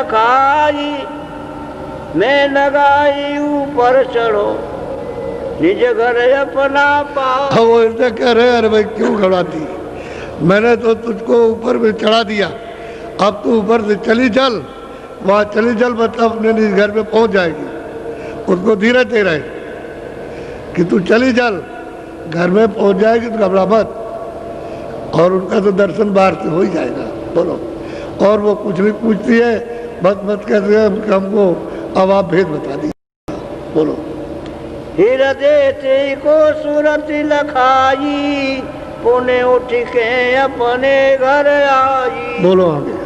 लखाई, मैं लगाई ऊपर चढ़ो, निज घर अपना पाओ। वो ऐसे कह रहे, अरे भाई क्यों घबराती, मैंने तो तुझको ऊपर में चढ़ा दिया, अब तू ऊपर से चली चल, वहाँ चली चल मतलब अपने निज घर में पहुँच जाएगी। उसको धीरे दे रहे कि तू चली चल, घर में पहुँच जाएगी तो घबरा मत, और उनका तो दर्शन बाहर से हो ही जाएगा। बोलो। और वो कुछ नहीं पूछती है, बस मत कहते हैं हमको अब आप भेद बता दिए। बोलो। हृदय को सूरत लखाई, पुणे उठ के अपने घर आई। बोलो आगे।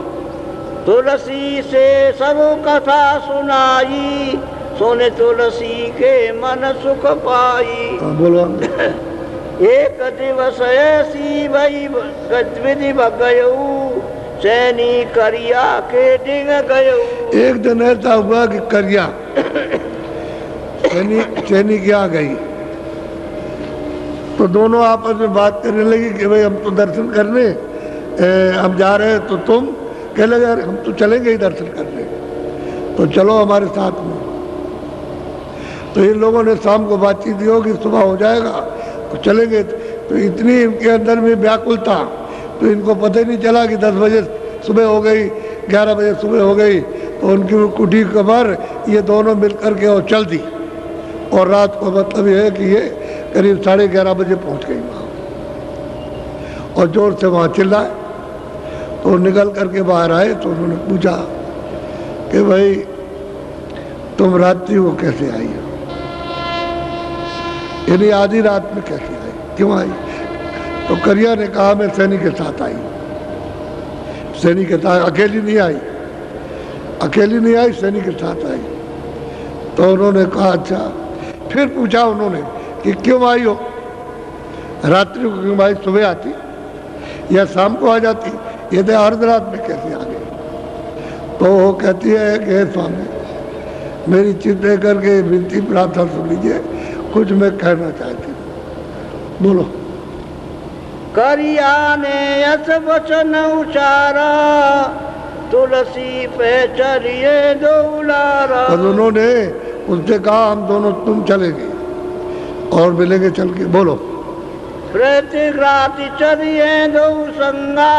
तुलसी से सब कथा सुनाई, सोने तुलसी के मन सुख पाई। बोलो आगे। एक दिवस ऐसी भई गतिविधि भगयऊ, सैनी करिया के डिंग गयऊ। एक दिन ऐसा हुआ कि करिया सैनी क्या गई, तो दोनों आपस में बात करने लगी कि भाई हम तो दर्शन करने हम जा रहे हैं, तो तुम कह लगे यार हम तो चलेंगे ही दर्शन करने, तो चलो हमारे साथ में। तो इन लोगों ने शाम को बातचीत की होगी, सुबह हो जाएगा तो चलेंगे। तो इतनी इनके अंदर में व्याकुलता, तो इनको पता ही नहीं चला कि 10 बजे सुबह हो गई, 11 बजे सुबह हो गई। तो उनकी कुटी कमर ये दोनों मिल कर के और चल दी, और रात को मतलब ये है कि ये करीब 11:30 बजे पहुंच गई वहाँ, और जोर से वहाँ चिल्लाए। तो निकल करके बाहर आए तो उन्होंने पूछा कि भाई तुम रात्रि को कैसे आई हो, यानी आधी रात में कैसे आई, क्यों आई? तो करिया ने कहा मैं सैनी के साथ आई। सैनी के साथ अकेली नहीं आई, अकेली नहीं आई, सैनी के साथ आई। तो उन्होंने कहा अच्छा। फिर पूछा उन्होंने कि क्यों आई हो, रात्रि को क्यों आई, सुबह आती या शाम को आ जाती, ये तो अर्ध रात में कैसे आ गई? तो वो कहती है कि हे स्वामी, मेरी चिंता करके विनती प्रार्थना सुन लीजिए, कुछ मैं कहना चाहती हूँ। बोलो। करिया ने यस वचन उचारा, तुलसी पे चलिए दौलारा। तो उन्होंने उनसे कहा हम दोनों तुम चलेंगे और मिलेंगे चल के। बोलो। प्रतिग्राति चलिए दो संगा,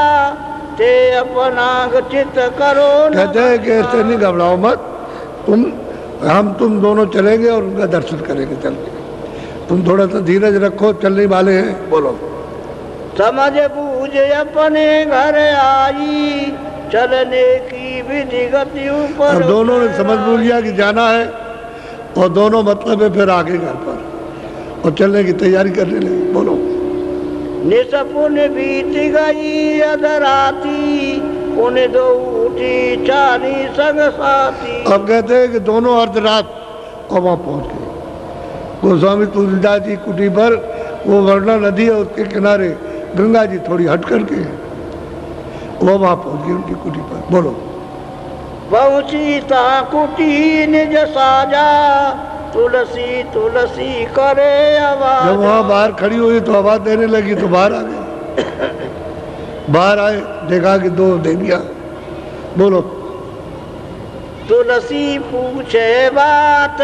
ते अपना चित करो। कहते हैं कि ऐसे नहीं घबराओ मत, तुम दोनों चलेंगे और उनका दर्शन करेंगे चल के, तुम थोड़ा सा धीरज रखो, चलने वाले हैं। बोलो। समझ बूझ अपने घर आई, चलने की विधि गति ऊपर। दोनों ने समझ बूझ लिया कि जाना है, और दोनों मतलब है फिर आगे घर पर और चलने की तैयारी करने लगे। बोलो। निसपुन बीत गई अधराती, उन्हें दो उठी चारी संग साथी। अब कहते हैं कि दोनों अर्धरात और वहाँ पहुँच गए। गोस्वामी तुलसीदास जी कुटी पर, वो वर्णा नदी है उसके किनारे गंगा जी थोड़ी हट करके, वो वहाँ पहुँच गई उनकी कुटी पर। बोलो। पहुँची ता कुटी निज साजा, तुलसी तुलसी करे आवाज। जब वहाँ बाहर खड़ी हुई तो आवाज देने लगी तो बाहर आ गई। बाहर आए, देखा कि 2 देवियाँ। बोलो। तुलसी पूछे बात,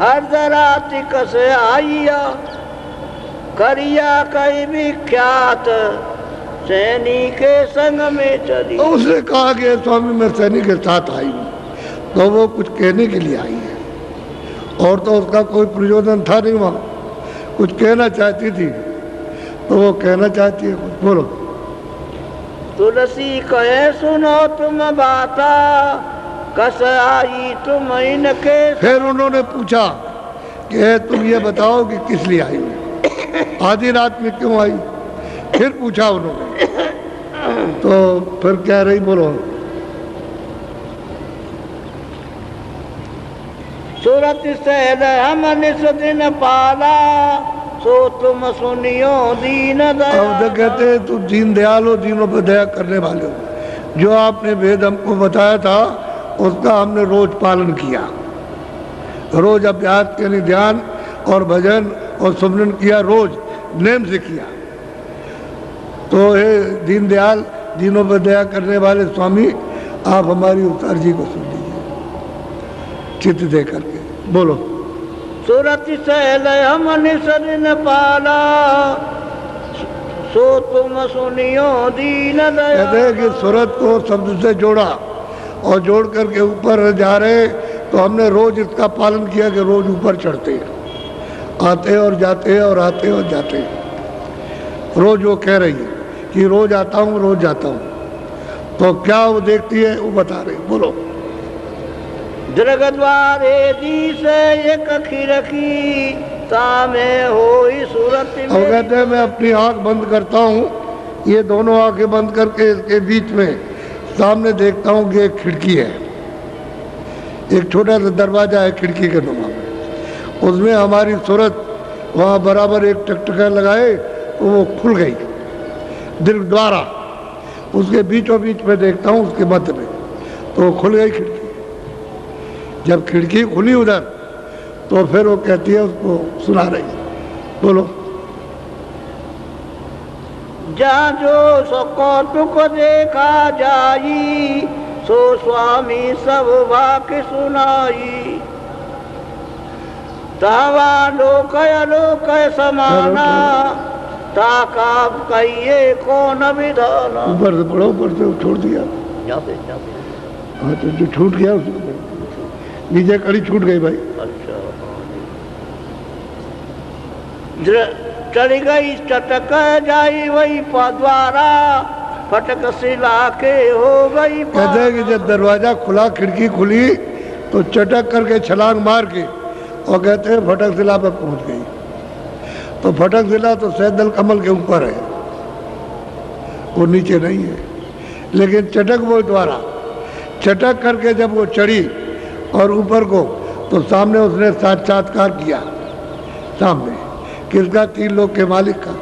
अर्धरात कसे आइया, करिया कई विख्यात, सैनी के संग में चली। तो उसने कहा कि स्वामी मैं सैनी के साथ आई हूँ, तो वो कुछ कहने के लिए आई है, और तो उसका कोई प्रयोजन था नहीं, वहाँ कुछ कहना चाहती थी, तो वो कहना चाहती है कुछ। बोलो। तुलसी कहे सुनो तुम बाता, कस आई तुम इनके। फिर उन्होंने पूछा कि तुम ये बताओ कि किस लिए आई हो, आधी रात में क्यों आई? फिर पूछा उन्होंने, तो फिर कह रही। बोलो। सूरत सहल हम निस दिन पाला, सो तुम सुनियो दीन दयाल। अब तो कहते हैं तुम दीन दयाल हो, दीनों पर दया करने वाले हो। जो आपने वेद हमको बताया था उसका हमने रोज पालन किया, रोज अभ्यास यानी ध्यान और भजन और सुमरन किया, रोज नेम से किया। तो हे दीन दयाल, दीनों पर दया करने वाले स्वामी, आप हमारी उस अर्जी को सुन लीजिए चित्त दे करके। बोलो। सूरत सहल हम निसरन पाला, सो तुम सुनियो दीन दया। कहते हैं कि सूरत को शब्द से जोड़ा और जोड़ करके ऊपर जा रहे, तो हमने रोज इसका पालन किया कि रोज ऊपर चढ़ते हैं, आते और जाते हैं और आते और जाते हैं। रोज वो कह रही है कि रोज आता हूँ रोज जाता हूँ। तो क्या वो देखती है वो बता रही। बोलो। दृग द्वारे दिस एक खिड़की, तामे होई सूरत में। और कहते हैं मैं अपनी आंख बंद करता हूँ, ये दोनों आंखें बंद करके इसके बीच में सामने देखता हूँ कि एक खिड़की है, एक छोटा सा दरवाजा है खिड़की के नुमा में, उसमें हमारी सूरत वहाँ बराबर एक टकटका लगाए तो वो खुल गई दीर्घ द्वारा, उसके बीचों बीच में देखता हूँ उसके मध्य में, तो वो खुल गई खिड़की। जब खिड़की खुली उधर तो फिर वो कहती है, उसको सुना रही। बोलो। जहाँ जो सो कौतुक देखा जाई, सो स्वामी सब वाक्य सुनाई। तावा लोक अलोक समाना, ताका कहिए कौन विधान। ऊपर से पढ़ो, ऊपर से छोड़ दिया। हाँ तो जो छूट गया उसको नीचे कड़ी छूट गई भाई। अच्छा। चली गई चटक जाई वही द्वारा, फटक सिला के हो गई। कहते हैं कि जब दरवाजा खुला खिड़की खुली तो चटक करके छलांग मार के, और कहते हैं फटक सिला पर पहुंच गई। तो फटक सिला तो सैदल कमल के ऊपर है, वो नीचे नहीं है। लेकिन चटक वो द्वारा चटक करके जब वो चढ़ी और ऊपर को, तो सामने उसने साक्षात्कार किया। सामने किसका? 3 लोग के मालिक का,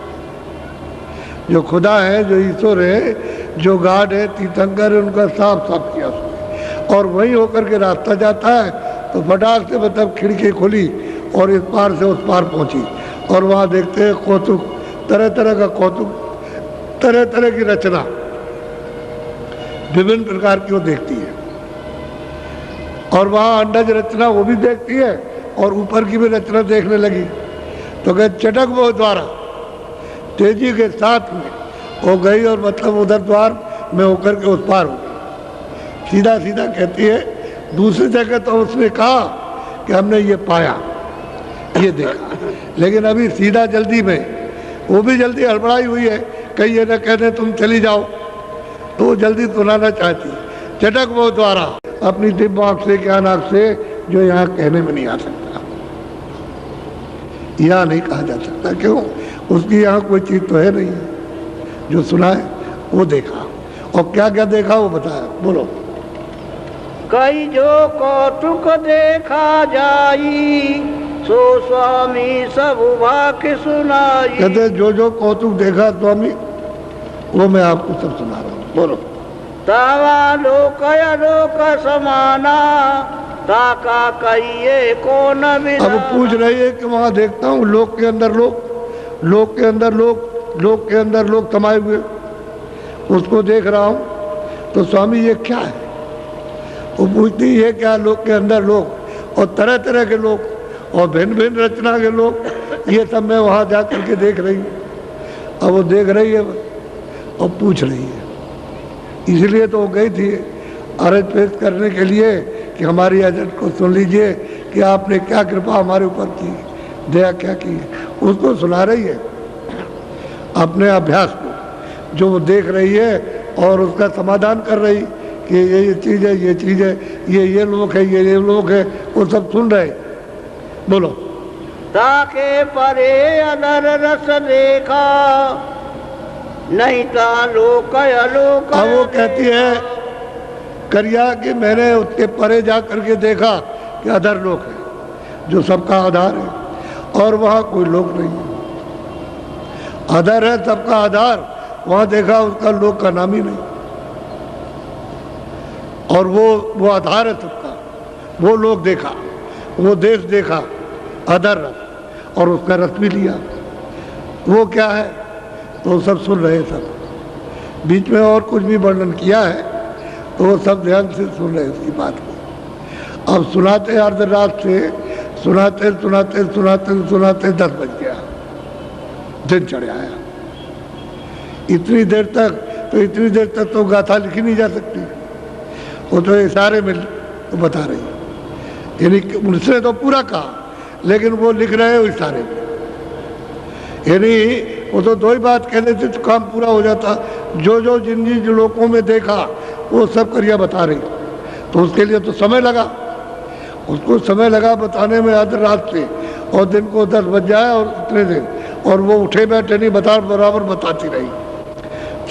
जो खुदा है, जो ईश्वर है, जो गाड है, तीर्थंकर है, उनका साफ साफ किया उसने। और वहीं होकर के रास्ता जाता है तो फटाक से मतलब खिड़की खुली और इस पार से उस पार पहुंची। और वहाँ देखते हैं कौतुक, तरह तरह का कौतुक, तरह तरह की रचना, विभिन्न प्रकार की वो देखती है। और वहाँ अंडज रचना वो भी देखती है और ऊपर की भी रचना देखने लगी। तो कह चटक वो द्वारा तेजी के साथ में हो गई और मतलब उधर द्वार में होकर के उस पार हो गई। सीधा सीधा कहती है। दूसरी जगह तो उसने कहा कि हमने ये पाया, ये देखा, लेकिन अभी सीधा जल्दी में, वो भी जल्दी हड़बड़ाई हुई है, कहीं ये न कहने तुम चली जाओ, तो वो जल्दी सुनाना चाहती। चटक वो द्वारा अपनी दिव्य आँख से, ज्ञान आँख से, जो यहाँ कहने में नहीं आ सकता, यहाँ नहीं कहा जा सकता। क्यों? उसकी यहाँ कोई चीज़ तो है नहीं, जो सुना है वो देखा। और क्या क्या देखा वो बताया। बोलो। कई जो कौतुक देखा जाई, सो स्वामी सब वाक्य सुनाई। कहते जो कौतुक देखा स्वामी वो मैं आपको सब सुना रहा हूँ। बोलो। तावा लोक अलोक समाना, ताका कहिए कौन विधान। अब पूछ रही है कि वहाँ देखता हूँ लोक के अंदर लोक, लोक के अंदर लोक, लोक के अंदर लोक समाये हुए, उसको देख रहा हूँ। तो स्वामी ये क्या है? वो पूछती है क्या? लोक के अंदर लोक और तरह तरह के लोग और भिन्न भिन्न रचना के लोग, ये सब मैं वहाँ जा करके देख रही हूँ। अब वो देख रही है और पूछ रही है, इसलिए तो वो गई थी अर्ज पेश करने के लिए कि हमारी अर्ज को सुन लीजिए कि आपने क्या कृपा हमारे ऊपर की, दया क्या की। उसको सुना रही है अपने अभ्यास को, जो वो देख रही है और उसका समाधान कर रही कि ये चीज़ है, ये चीज़ है, ये लोग है, ये लोग है, वो सब सुन रहे। बोलो। ताके परे अदर रस देखा, नहीं ता लोक अलोक। अब वो कहती है करिया कि मैंने उसके परे जा करके देखा कि अदर लोक है, जो सबका आधार है, और वहाँ कोई लोक नहीं है। अदर है सबका आधार, वहाँ देखा उसका लोक का नाम ही नहीं। और वो आधार है सबका, वो लोग देखा, वो देश देखा, अदर रस, और उसका रस भी लिया। वो क्या है तो सब सुन रहे सब। बीच में और कुछ भी वर्णन किया है, तो वो सब ध्यान से सुन रहे उसकी बात को। अब सुनाते अर्ध रात से सुनाते सुनाते सुनाते सुनाते 10 बज गया, दिन चढ़ आया। इतनी देर तक तो गाथा लिखी नहीं जा सकती, वो तो इशारे में तो बता रही, यानी उनसे तो पूरा कहा लेकिन वो लिख रहे हो इशारे में, यानी वो तो 2 ही बात कह देते तो काम पूरा हो जाता। जो जिन लोगों में देखा वो सब करिया बता रही, तो उसके लिए तो समय लगा, उसको समय लगा बताने में आधी रात से, और दिन को 10 बज जाए और इतने दिन, और वो उठे बैठे नहीं, बराबर बताती रही,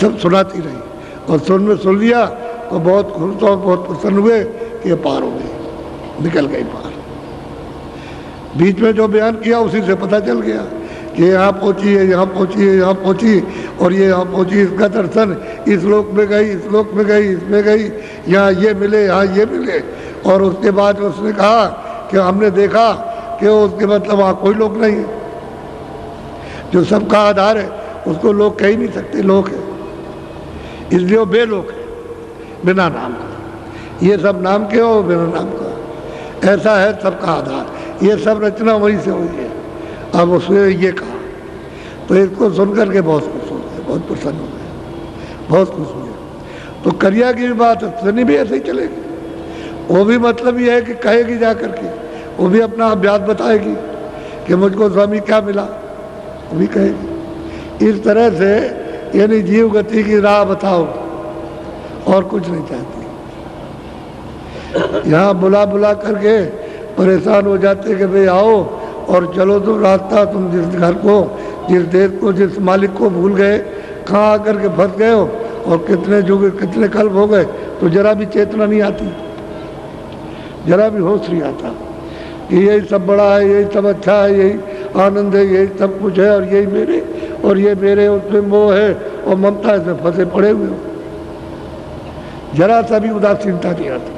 सब सुनाती रही। और सुन लिया तो बहुत खुश और बहुत प्रसन्न हुए कि ये पार हो गई, निकल गई पार। बीच में जो बयान किया उसी से पता चल गया कि यहाँ पहुँची है, यहाँ पहुँची है, यहाँ पहुँची, और ये यहाँ पहुँची, इसका दर्शन इस लोक में गई, इस लोक में गई, इसमें गई, यहाँ ये मिले, यहाँ ये मिले। और उसके बाद उसने कहा कि हमने देखा कि उसके मतलब वहाँ कोई लोक नहीं है, जो सबका आधार है उसको लोग कह ही नहीं सकते, लोक है, इसलिए वो बेलोक है, बिना नाम का। ये सब नाम के हो, बिना नाम का, ऐसा है सबका आधार। ये सब रचना वहीं से हुई है। अब उसने ये कहा तो इसको सुन करके बहुत खुश हो गए, बहुत प्रसन्न हो गए, बहुत खुश हुए। तो करिया की भी बात सनी भी ऐसे ही चलेगी, वो भी मतलब ये है कि कहेगी जा करके, वो भी अपना अभ्यास बताएगी कि मुझको स्वामी क्या मिला, वो भी कहेगी। इस तरह से यानी जीव गति की राह बताओ, और कुछ नहीं चाहती। यहाँ बुला करके परेशान हो जाते कि भाई आओ और चलो, तुम रास्ता, तुम जिस घर को, जिस देश को, जिस मालिक को भूल गए, कहाँ आकर के फंस गए हो, और कितने जुग, कितने कल्प हो गए, तो जरा भी चेतना नहीं आती, जरा भी होश नहीं आता कि यही सब बड़ा है, यही सब अच्छा है, यही आनंद है, यही सब कुछ है, और यही मेरे, और ये मेरे, उसमें मोह है और ममता, इसमें फंसे पड़े हुए हो। जरा सा भी उदासीनता नहीं आती,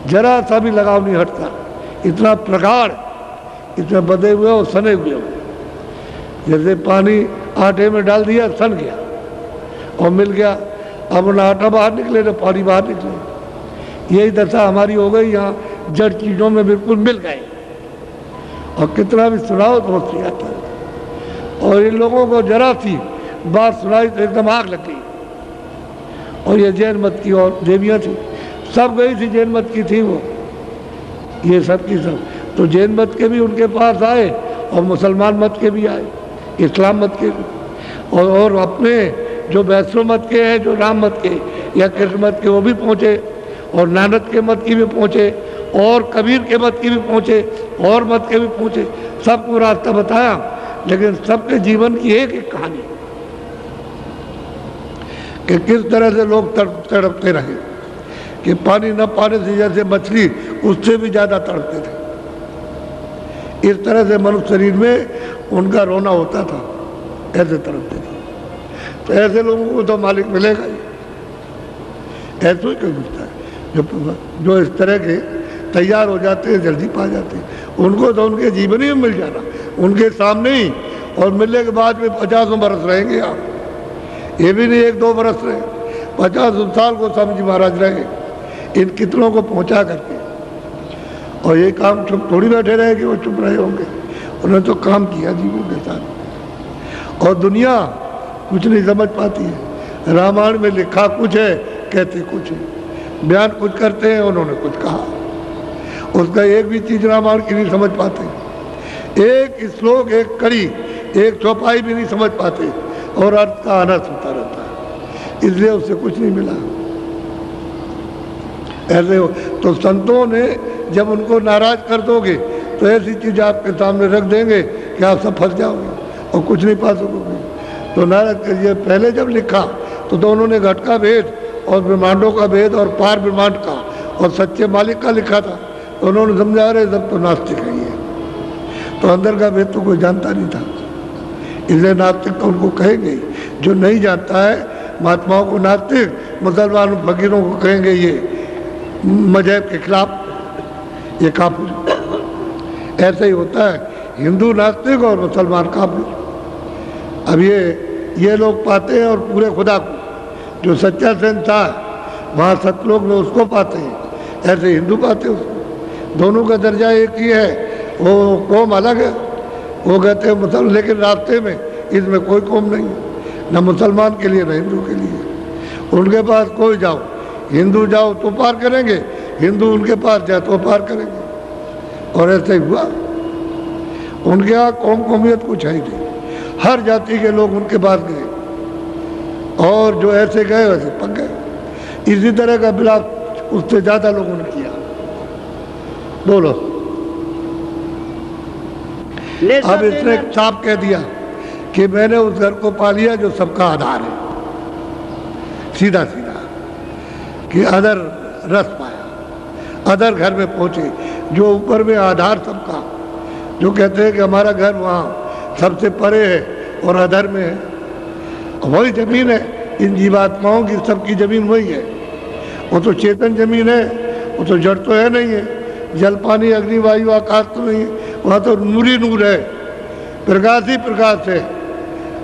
जरा सा भी लगाव नहीं हटता, इतना प्रगाढ़, इसमें बंधे हुए हो, सने हुए हो। जैसे पानी आटे में डाल दिया, सन गया और मिल गया, अब ना आटा बाहर निकले ना पानी बाहर निकले। यही दशा हमारी हो गई, यहाँ जड़ चीज़ों में बिल्कुल मिल गए, और कितना भी सुनाओ तो होश नहीं आता। और इन लोगों को जरा सी बात सुनाई तो एकदम आग लग गई। और ये जैन मत की और देवियाँ थी, सब गई थी, जैन मत की थी वो, ये सब की सब। तो जैन मत के भी उनके पास आए, और मुसलमान मत के भी आए, इस्लाम मत के भी, और अपने जो वैष्णव मत के हैं, जो राम मत के या कृष्ण मत के, वो भी पहुँचे, और नानक के मत की भी पहुँचे, और कबीर के मत की भी पहुँचे, और मत के भी पहुँचे। सबको रास्ता बताया, लेकिन सबके जीवन की एक एक कहानी कि किस तरह से लोग तड़पते रहे, कि पानी न पाने से जैसे मछली उससे भी ज़्यादा तड़पते थे। इस तरह से मनुष्य शरीर में उनका रोना होता था, ऐसे तड़पते थे। तो ऐसे लोगों को तो मालिक मिलेगा ही, ऐसा ही कोई मिलता है जो इस तरह के तैयार हो जाते हैं, जल्दी पा जाते हैं। उनको तो उनके जीवन ही में मिल जाना, उनके सामने ही, और मिलने के बाद में 50 बरस रहेंगे आप, ये भी नहीं 1-2 बरस रहे, 50 साल को स्वामी जी महाराज रहे इन कितनों को पहुंचा करके। और ये काम चुप थोड़ी बैठे रहे कि वो चुप रहे होंगे, उन्होंने तो काम किया जीवों के साथ। और दुनिया कुछ नहीं समझ पाती है, रामायण में लिखा कुछ है, कहते कुछ है, बयान कुछ करते हैं, उन्होंने कुछ कहा, उसका एक भी चीज रामायण की नहीं समझ पाते, एक श्लोक, एक कड़ी, एक चौपाई भी नहीं समझ पाते, और अर्थ का अनर्थ होता रहता है, इसलिए उससे कुछ नहीं मिला। ऐसे हो तो संतों ने जब उनको नाराज कर दोगे तो ऐसी चीज आपके सामने रख देंगे कि आप सब फंस जाओगे और कुछ नहीं पा सकोगे। तो नाराज करिए, पहले जब लिखा तो उन्होंने घट का भेद और ब्रह्मांडों का भेद और पार ब्रह्मांड का और सच्चे मालिक का लिखा था, तो उन्होंने समझा रहे सब तो नास्तिक है ये, तो अंदर का भेद तो कोई जानता नहीं था, इसलिए नास्तिक तो उनको कहेंगे। जो नहीं जानता है महात्माओं को नास्तिक, मुसलमान फकीरों को कहेंगे ये मजहब के खिलाफ, ये काफिर। ऐसा ही होता है, हिंदू नास्तिक और मुसलमान काफिर। अब ये लोग पाते हैं और पूरे खुदा को जो सच्चा शहंशाह वहाँ सतलोक में उसको पाते हैं, ऐसे हिंदू पाते हैं उसको। दोनों का दर्जा एक ही है, वो कौम अलग है। वो कहते हैं मुसलमान, लेकिन रास्ते में इसमें कोई कौम नहीं है, न मुसलमान के लिए न हिंदू के लिए। उनके पास कोई जाओ, हिंदू जाओ तो पार करेंगे, हिंदू उनके पास जाए तो पार करेंगे। और ऐसे ही हुआ। उनके यहाँ कौम कौमियत कुछ है ही नहीं, हर जाति के लोग उनके पास गए, और जो ऐसे गए वैसे पक गए। इसी तरह का बिलाप उससे ज़्यादा लोगों ने किया। बोलो, अब इसने साफ कह दिया कि मैंने उस घर को पा लिया जो सबका आधार है, सीधा सीधा, कि अदर रस पाया, अदर घर में पहुंचे जो ऊपर में आधार सबका, जो कहते हैं कि हमारा घर वहाँ सबसे परे है और अधर में है, वही जमीन है। इन जीवात्माओं की सबकी जमीन वही है। वो तो चेतन जमीन है, वो तो जड़ तो है नहीं है, जल पानी अग्नि वायु आकाश तो नहीं है, वहाँ तो नूर ही नूर है, प्रकाश ही प्रकाश है।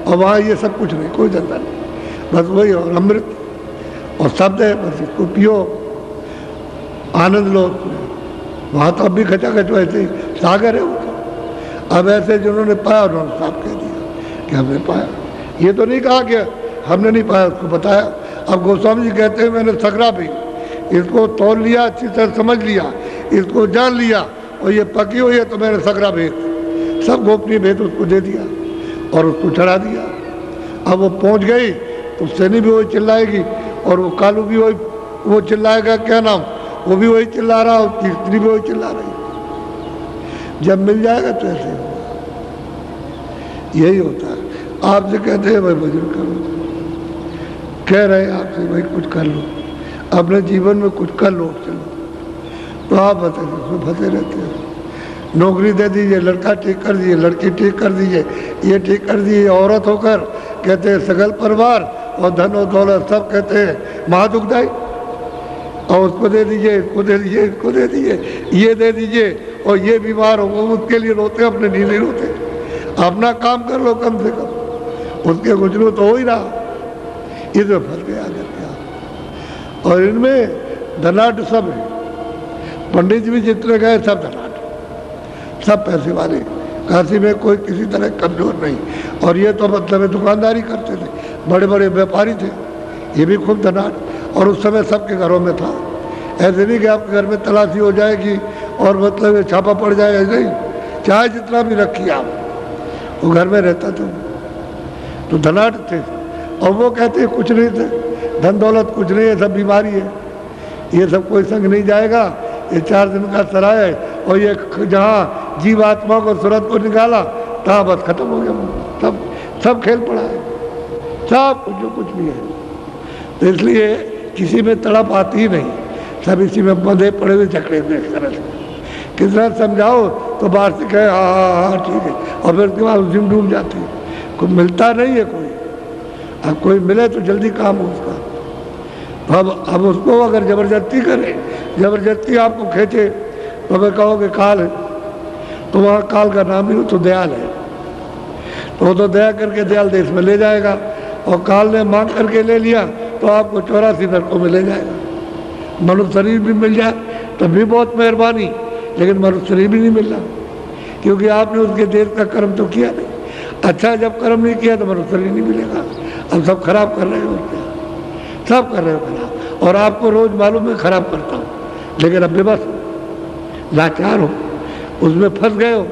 और वहाँ ये सब कुछ नहीं, कोई धंधा नहीं, बस वही और अमृत और शब्द है, बस इसको पियो, आनंद लो। वहाँ तो अब भी खचाखच वैसे सागर है वो तो। अब ऐसे जिन्होंने पाया उन्होंने साफ कह दिया कि हमने पाया। ये तो नहीं कहा कि हमने नहीं पाया, उसको बताया। अब गोस्वामी जी कहते हैं मैंने सकरा भी इसको तोड़ लिया, अच्छी तरह समझ लिया, इसको जान लिया, और ये पकी हुई है तो मैंने सकरा भेद, सब गोपनीय भेद उसको दे दिया और उसको चढ़ा दिया। अब वो पहुंच गई तो सैनी भी वही चिल्लाएगी, और वो कालू भी वही वो चिल्लाएगा, क्या नाम, वो भी वही चिल्ला रहा, और कीर्तनी भी वही चिल्ला रही। जब मिल जाएगा तो ऐसे होगा, यही होता है। आपसे कहते हैं भाई भजन करो, कह रहे हैं आपसे भाई कुछ कर लो, अपने जीवन में कुछ कर लो, चलो, तो आप बताइए उसमें फंसे रहते हैं। नौकरी दे दीजिए, लड़का ठीक कर दीजिए, लड़की ठीक कर दीजिए, ये ठीक कर दीजिए, औरत होकर कहते हैं सगल परिवार और धन और दौलत सब कहते हैं महादुखदाई, और उसको दे दीजिए, इसको दे दीजिए, इसको दे दीजिए, ये दे दीजिए, और ये बीमार हो वो उसके लिए रोते, अपने लिए नहीं रोते। अपना काम कर लो कम से कम, उसके गुजरो तो हो ही रहा। इसमें फंस गया क्या। और इनमें धनाढ़ सब है, पंडित जी भी जितने गए सब धनाढ़, सब पैसे वाले, काशी में कोई किसी तरह कमजोर नहीं। और ये तो मतलब दुकानदारी करते थे, बड़े बड़े व्यापारी थे, ये भी खूब धनाढ़, और उस समय सबके घरों में था। ऐसे नहीं कि आपके घर में तलाशी हो जाएगी और मतलब छापा पड़ जाएगा, ऐसे ही चाहे जितना भी रखिए आप, वो घर में रहता था, तो धनाढ़ थे। और वो कहते हैं कुछ नहीं थे, धन दौलत कुछ नहीं है, सब बीमारी है, ये सब कोई संग नहीं जाएगा, ये 4 दिन का सराय है, और ये जहाँ जीव आत्मा को सूरत को निकाला तहाँ बस खत्म हो गया, सब खेल पड़ा है, सब कुछ जो कुछ भी है। तो इसलिए किसी में तड़प आती ही नहीं, सब इसी में बंधे पड़े हुए झकड़े हुए एक तरह से। कितना समझाओ तो बाहर से कहे हाँ ठीक है, और फिर उसके बाद उसी में डूब जाती है, कोई मिलता नहीं है कोई। अब कोई मिले तो जल्दी काम हो उसका। अब उसको अगर ज़बरदस्ती करे, ज़बरदस्ती आपको खींचे, तो अगर कहोगे काल है, तो वहाँ काल का नाम ही हो तो दयाल है, तो वो तो दया करके दयाल देश में ले जाएगा। और काल ने मांग करके ले लिया तो आपको 84 नरकों में ले जाएगा। मनुष्य शरीर भी मिल जाए तब भी बहुत मेहरबानी, लेकिन मनुष्य शरीर भी नहीं मिल रहा, क्योंकि आपने उसके देश का कर्म तो किया नहीं। अच्छा जब कर्म नहीं किया तो मनुष्य शरीर नहीं मिलेगा। अब सब खराब कर रहे हो, क्या सब कर रहे हो खराब, और आपको रोज मालूम है खराब करता हूँ, लेकिन अब बेबस लाचार हो, उसमें फंस गए हो,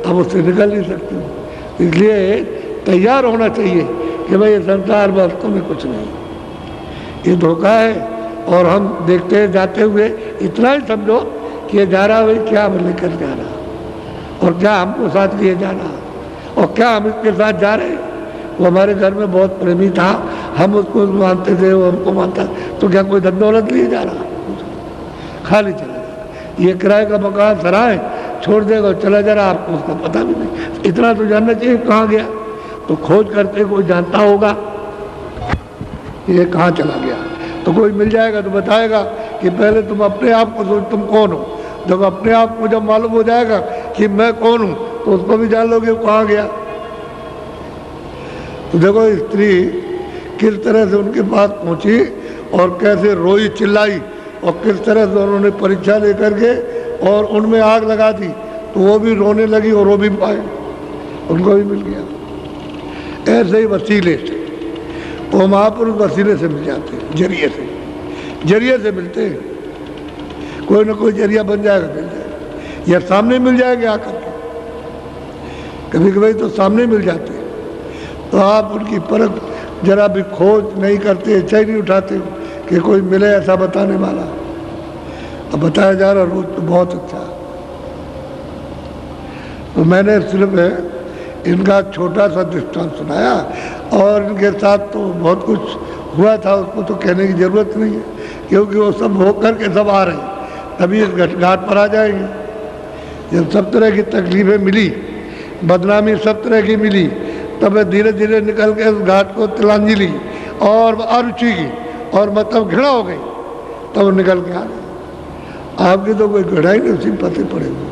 अब उससे निकल नहीं सकते हो। इसलिए तैयार होना चाहिए कि भाई ये संसार वास्तव में कुछ नहीं, ये धोखा है। और हम देखते हैं जाते हुए इतना ही समझो कि ये जा रहा भाई क्या हम लेकर जा रहा, और क्या हमको साथ लिए जा रहा, और क्या हम इसके साथ जा रहे हैं। वो हमारे घर में बहुत प्रेमी था, हम उसको मानते थे, वो हमको मानता, तो क्या कोई धन दौलत लिए जा रहा, खाली चला जा। ये किराए का मकान सराय छोड़ देगा और चला जा रहा, आपको उसका पता भी नहीं। इतना तो जानना चाहिए कहाँ गया, तो खोज करते कोई जानता होगा ये कहाँ चला गया, तो कोई मिल जाएगा तो बताएगा कि पहले तुम अपने आप को सोच तुम कौन हो। जब अपने आप को जब मालूम हो जाएगा कि मैं कौन हूँ, तो उसको भी जान लोगे वो कहाँ गया। तो देखो स्त्री किस तरह से उनके पास पहुंची, और कैसे रोई चिल्लाई और किस तरह से उन्होंने परीक्षा लेकर के और उनमें आग लगा दी, तो वो भी रोने लगी और रो भी पाए, उनको भी मिल गया। ऐसे ही वसीले से वो महापुरुष वसीले से मिल जाते हैं, जरिए से मिलते हैं। कोई ना कोई जरिया बन जाएगा, मिल जाएगा, या सामने मिल जाएगा आकर के, कभी कभी तो सामने मिल जाते हैं। तो आप उनकी परख जरा भी खोज नहीं करते, इच्छा ही नहीं उठाते कि कोई मिले ऐसा बताने वाला। अब बताया जा रहा रोज तो बहुत अच्छा। तो मैंने सिर्फ इनका छोटा सा दृष्टांत सुनाया और इनके साथ तो बहुत कुछ हुआ था, उसको तो कहने की ज़रूरत नहीं है, क्योंकि वो सब हो कर के सब आ रहे हैं, तभी इस घाट पर आ जाएंगे। जब सब तरह की तकलीफ़ें मिली, बदनामी सब तरह की मिली, तब धीरे धीरे निकल के उस घाट को तिलांजलि और अरुचि की और मतलब घृणा हो गई, तब निकल के आ गए। आपकी तो कोई घृणा ही नहीं, उसी पते पड़े हुए,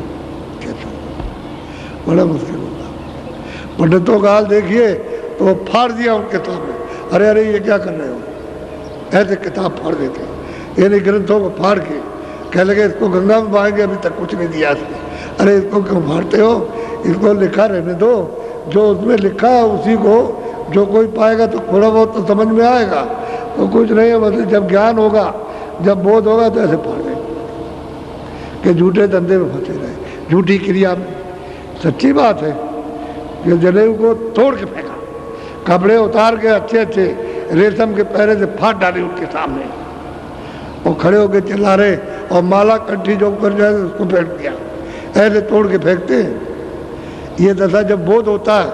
कैसा बड़ा मुश्किल होता। पंडितों का हाल देखिए तो वो फाड़ दिया उनके सामने, अरे अरे ये क्या कर रहे हो, ऐसे किताब फाड़ देते, यानी ग्रंथों को फाड़ के कह लगे इसको गंगा में बहाएंगे, अभी तक कुछ नहीं दिया इसने, अरे इसको क्यों फाड़ते हो, इसको लिखा रहने दो, जो उसमें लिखा है उसी को जो कोई पाएगा तो थोड़ा बहुत तो समझ में आएगा, तो कुछ नहीं है, मतलब जब ज्ञान होगा, जब बोध होगा तो ऐसे फाड़ देंगे कि झूठे धंधे में फंसे रहे, झूठी क्रिया में। सच्ची बात है, जो जनेऊ को तोड़ के फेंका, कपड़े उतार के अच्छे अच्छे रेशम के पैरे से फाड़ डाले उनके सामने, वो खड़े होकर चिल्ला रहे और माला कंठी जो ऊपर जाए उसको फेंक दिया, ऐसे तोड़ के फेंकते हैं। ये दशा जब बोध होता है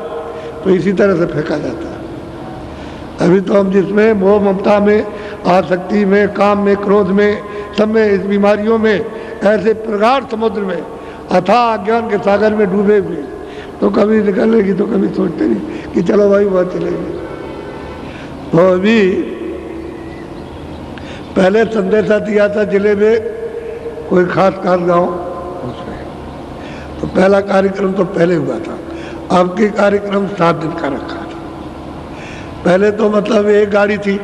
तो इसी तरह से फेंका जाता है। अभी तो हम जिसमें मोह ममता में, आसक्ति में, काम में, क्रोध में, सब में, इस बीमारियों में, ऐसे प्रगाढ़ समुद्र में, अथाह अज्ञान के सागर में डूबे हुए, तो कभी निकलेगी तो कभी सोचते नहीं कि चलो भाई वहाँ चलेंगे। तो अभी पहले संदेशा दिया था जिले में कोई खास गाँव, उसमें तो पहला कार्यक्रम तो पहले हुआ था, अब की कार्यक्रम 7 दिन का रखा था। पहले तो मतलब एक गाड़ी थी,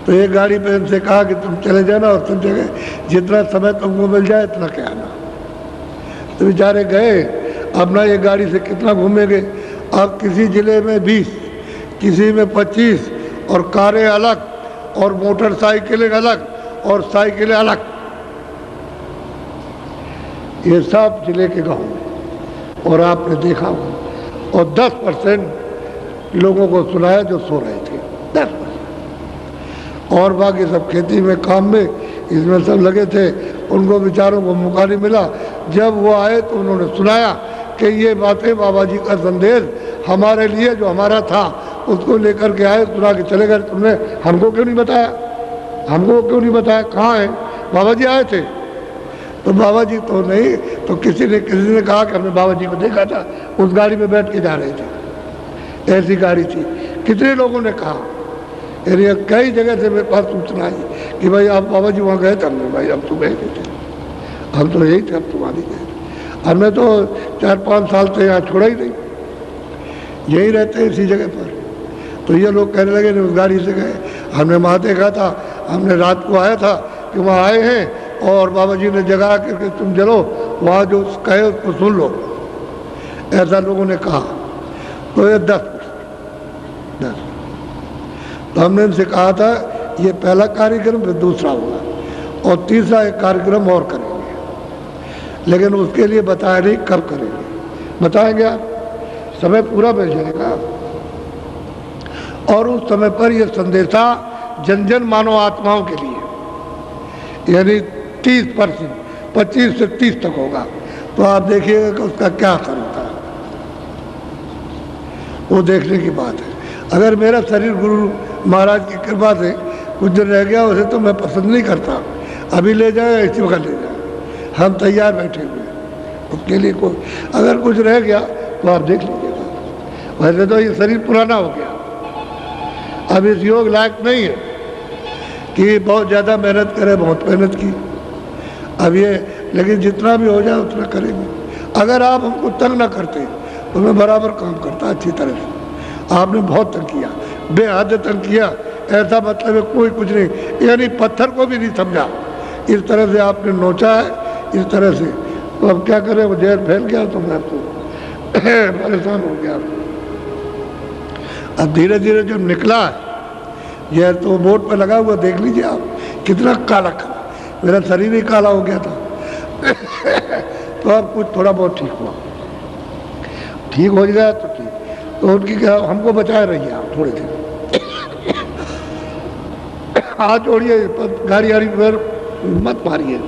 तो एक गाड़ी पे इनसे कहा कि तुम चले जाना और तुम जगह जितना समय तुमको मिल जाए इतना के आना। तो बेचारे गए, अब ना ये गाड़ी से कितना घूमेंगे, अब किसी जिले में 20, किसी में 25, और कारें अलग और मोटरसाइकिलें अलग और साइकिलें अलग, ये सब जिले के गाँव में। और आपने देखा होगा, और 10% लोगों को सुनाया जो सो रहे थे, 10%, और बाकी सब खेती में, काम में, इसमें सब लगे थे, उनको बेचारों को मौका नहीं मिला। जब वो आए तो उन्होंने सुनाया कि ये बातें बाबा जी का संदेश हमारे लिए जो हमारा था उसको लेकर के आए, सुना के चले गए। तुमने हमको क्यों नहीं बताया, हमको क्यों नहीं बताया, कहाँ है बाबा जी आए थे? तो बाबा जी तो नहीं, तो किसी ने कहा कि हमने बाबा जी को देखा था, उस गाड़ी में बैठ के जा रहे थे, ऐसी गाड़ी थी। कितने लोगों ने कहा, कई जगह से मेरे पास सूचना आई कि भाई आप बाबा जी वहाँ गए थे। हमने भाई हम तो गए थे, हम तो यही थे, हम तो वहाँ नहीं गए। हमने तो 4-5 साल से यहाँ छोड़ा ही नहीं, यही रहते हैं इसी जगह पर। तो ये लोग कहने लगे नहीं उस गाड़ी से गए, हमने वहाँ देखा था, हमने रात को आया था कि वहाँ आए हैं और बाबा जी ने जगा करके तुम चलो वहाँ जो कहे उसको सुन लो, ऐसा लोगों ने कहा। तो ये 10। तो हमने इनसे कहा था ये पहला कार्यक्रम, फिर दूसरा होगा और तीसरा एक कार्यक्रम और करेंगे, लेकिन उसके लिए बताया नहीं कब करेंगे, बताएंगे आप, समय पूरा मिल जाएगा। और उस समय पर यह संदेशा जन जन मानव आत्माओं के लिए, यानी 30%, 25 से 30 तक होगा। तो आप देखिएगा कि उसका क्या असर होता है, वो देखने की बात है। अगर मेरा शरीर गुरु महाराज की कृपा से कुछ दिन रह गया, उसे तो मैं पसंद नहीं करता, अभी ले जाए इसी वक्त ले जाए, हम तैयार बैठे हुए उसके लिए। कोई अगर कुछ रह गया तो आप देख लीजिएगा। वैसे तो ये शरीर पुराना हो गया, अब इस योग लायक नहीं है कि बहुत ज़्यादा मेहनत करें, बहुत मेहनत की अब ये, लेकिन जितना भी हो जाए उतना करेंगे। अगर आप हमको तंग ना करते तो मैं बराबर काम करता अच्छी तरह से। आपने बहुत तंग किया, बेहद तंग किया ऐसा मतलब है कोई कुछ नहीं, यानी पत्थर को भी नहीं समझा, इस तरह से आपने नोचा है, इस तरह से। तो अब क्या करें, वो जहर फैल गया तो मैं तो परेशान हो गया। अब धीरे धीरे जब निकला जहर तो बोर्ड पर लगा हुआ, देख लीजिए आप कितना काला काला, मेरा शरीर ही काला हो गया था। तो अब कुछ थोड़ा बहुत ठीक हुआ, ठीक हो गया तो ठीक। तो उनकी क्या, हमको बचाए रहिए आप थोड़े दिन, हाथ जोड़िए, गाड़ी वाड़ी पर मत मारिए,